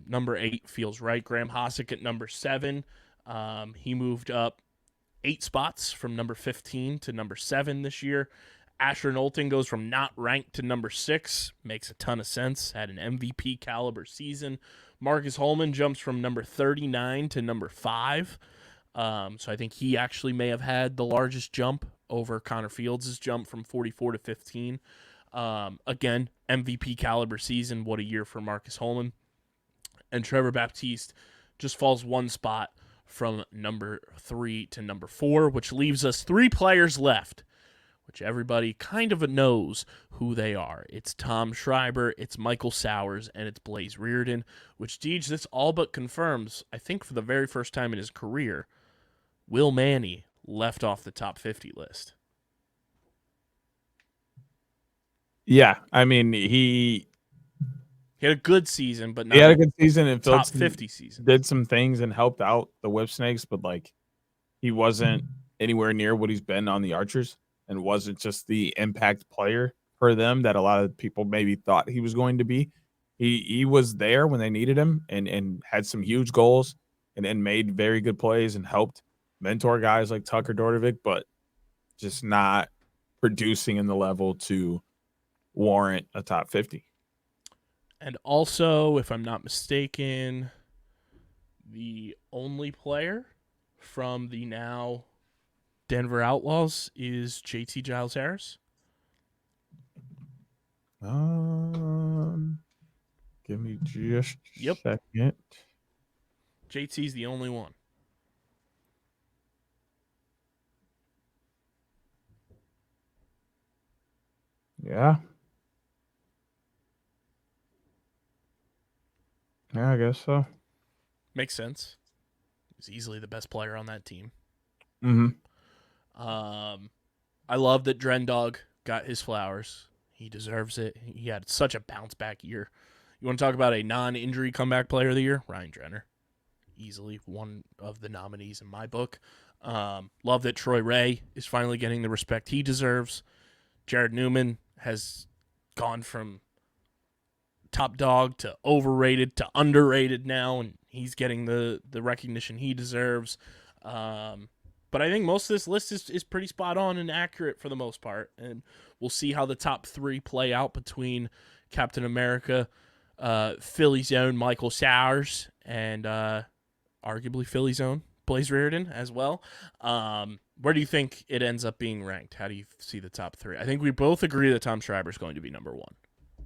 number 8 feels right. Graham Hossack at number 7. He moved up 8 spots from number 15 to number 7 this year. Asher Knowlton goes from not ranked to number 6. Makes a ton of sense. Had an MVP caliber season. Marcus Holman jumps from number 39 to number 5. So I think he actually may have had the largest jump over Connor Fields' jump from 44 to 15. Again, MVP caliber season. What a year for Marcus Holman. And Trevor Baptiste just falls 1 spot from number 3 to number 4, which leaves us 3 players left, which everybody kind of knows who they are. It's Tom Schreiber, it's Michael Sowers, and it's Blaze Reardon, which, Deej, this all but confirms, I think for the very first time in his career, Will Manny left off the top 50 list. Yeah, I mean, he had a good season, but not he had a good season and top 50 season. Did some things and helped out the Whip Snakes, but like he wasn't anywhere near what he's been on the Archers, and wasn't just the impact player for them that a lot of people maybe thought he was going to be. He was there when they needed him and had some huge goals and made very good plays and helped mentor guys like Tucker Dordovic, but just not producing in the level to warrant a top 50. And also, if I'm not mistaken, the only player from the now Denver Outlaws is JT Giles Harris. Give me just a Yep. second. JT's the only one. Yeah. Yeah, I guess so. Makes sense. He's easily the best player on that team. Mm-hmm. I love that Drendog got his flowers. He deserves it. He had such a bounce back year. You want to talk about a non-injury comeback player of the year? Ryan Drenner. Easily one of the nominees in my book. Love that Troy Ray is finally getting the respect he deserves. Jared Newman has gone from top dog to overrated to underrated now, and he's getting the recognition he deserves. But I think most of this list is pretty spot on and accurate for the most part, and we'll see how the top 3 play out between Captain America, Philly's own Michael Sowers, and arguably Philly's own Blaze Reardon as well. Where do you think it ends up being ranked? How do you see the top 3? I think we both agree that Tom Schreiber is going to be number 1.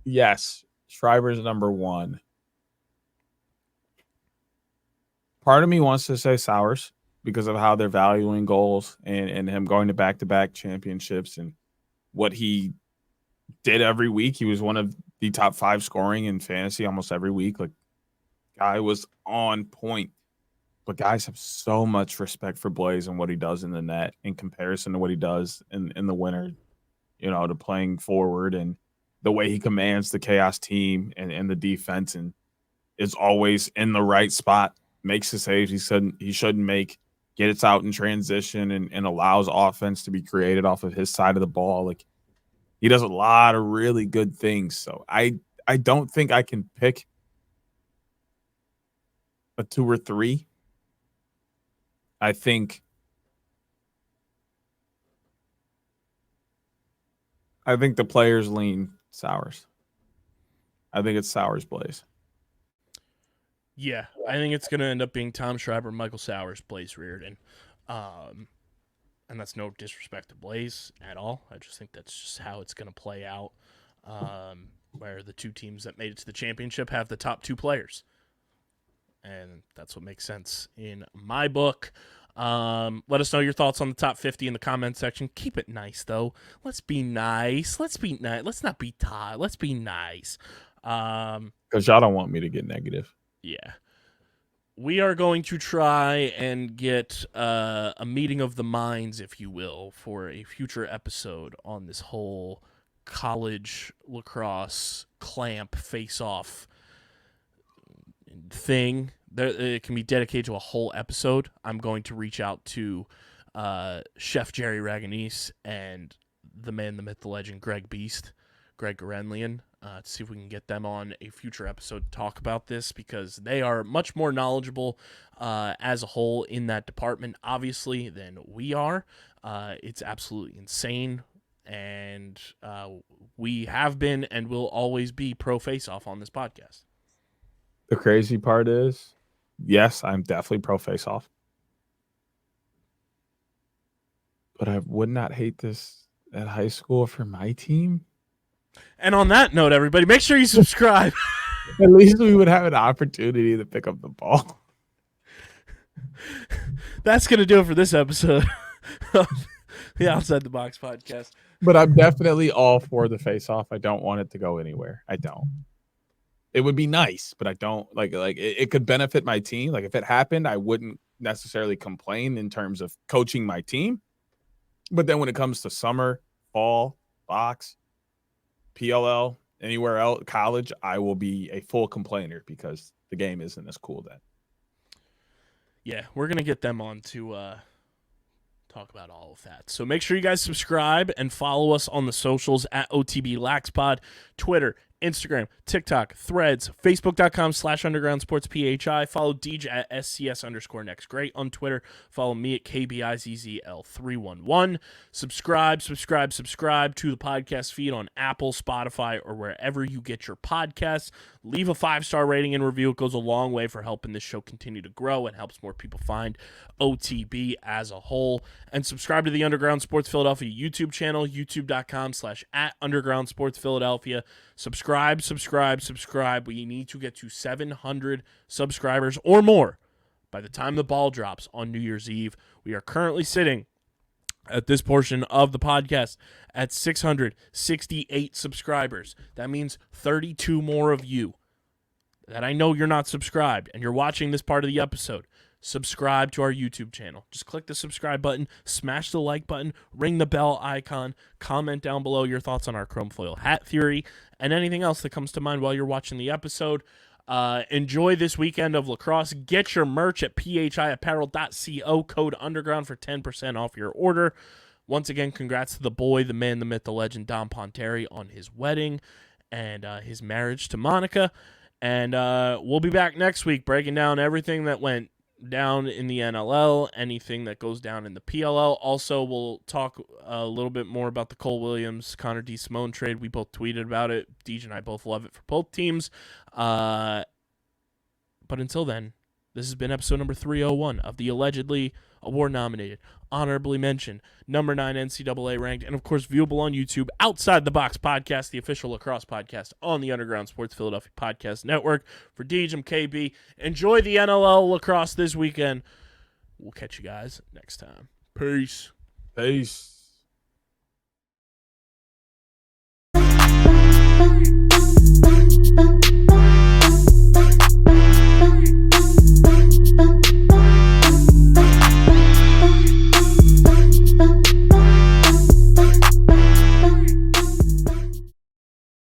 Yes, Schreiber's number 1. Part of me wants to say Sowers because of how they're valuing goals and him going to back-to-back championships and what he did every week. He was one of the top 5 scoring in fantasy almost every week. Like, guy was on point. but guys have so much respect for Blaze and what he does in the net in comparison to what he does in the winter, to playing forward and the way he commands the Chaos team and the defense and is always in the right spot, makes the saves he shouldn't make, gets out in transition and allows offense to be created off of his side of the ball. Like, he does a lot of really good things. So I don't think I can pick a 2 or 3. I think the players lean Sowers. I think it's Sowers Blaze. Yeah, I think it's going to end up being Tom Schreiber, Michael Sowers, Blaze Reardon. And that's no disrespect to Blaze at all. I just think that's just how it's going to play out, where the two teams that made it to the championship have the top 2 players. And that's what makes sense in my book. Let us know your thoughts on the top 50 in the comment section. Keep it nice, though. Let's be nice. Let's be nice. Let's not be tired. Let's be nice. Because y'all don't want me to get negative. Yeah. We are going to try and get a meeting of the minds, if you will, for a future episode on this whole college lacrosse clamp face-off thing. It can be dedicated to a whole episode. I'm going to reach out to Chef Jerry Raganese and the man, the myth, the legend, Greg Gorenlian, to see if we can get them on a future episode to talk about this, because they are much more knowledgeable as a whole in that department, obviously, than we are. It's absolutely insane, and we have been and will always be pro face-off on this podcast. The crazy part is, yes, I'm definitely pro face-off, but I would not hate this at high school for my team. And on that note, everybody, make sure you subscribe. At least we would have an opportunity to pick up the ball. That's going to do it for this episode of the Outside the Box podcast. But I'm definitely all for the face-off. I don't want it to go anywhere. I don't. It would be nice, but I don't like it could benefit my team. Like, if it happened, I wouldn't necessarily complain in terms of coaching my team. But then when it comes to summer, fall, box, PLL, anywhere else, college, I will be a full complainer because the game isn't as cool then. Yeah, we're going to get them on to talk about all of that. So make sure you guys subscribe and follow us on the socials at OTB Laxpod, Twitter, Instagram, TikTok, Threads, Facebook.com/UndergroundSportsPHI. Follow Deej at SCS_NextGreat on Twitter. Follow me at KBIZZL311. Subscribe to the podcast feed on Apple, Spotify, or wherever you get your podcasts. Leave a 5-star rating and review. It goes a long way for helping this show continue to grow and helps more people find OTB as a whole. And subscribe to the Underground Sports Philadelphia YouTube channel, youtube.com/@UndergroundSportsPhiladelphia. Subscribe. We need to get to 700 subscribers or more by the time the ball drops on New Year's Eve. We are currently sitting at this portion of the podcast at 668 subscribers. That means 32 more of you that I know you're not subscribed and you're watching this part of the episode. Subscribe to our YouTube channel. Just click the subscribe button, smash the like button, ring the bell icon, comment down below your thoughts on our ChromeFoil hat theory, and anything else that comes to mind while you're watching the episode. Enjoy this weekend of lacrosse. Get your merch at phiapparel.co, code underground for 10% off your order. Once again, congrats to the boy, the man, the myth, the legend, Dom Ponteri, on his wedding and his marriage to Monica. And we'll be back next week breaking down everything that went down in the NLL, anything that goes down in the PLL. Also, we'll talk a little bit more about the Cole Williams, Connor D. Simone trade. We both tweeted about it. Deej and I both love it for both teams. But until then, this has been episode number 301 of the allegedly award-nominated, honorably mentioned, number 9 NCAA ranked, and of course viewable on YouTube, Outside the Box podcast, the official lacrosse podcast on the Underground Sports Philadelphia Podcast Network. For Deej, I'm KB. Enjoy the NLL lacrosse this weekend. We'll catch you guys next time. Peace. Peace.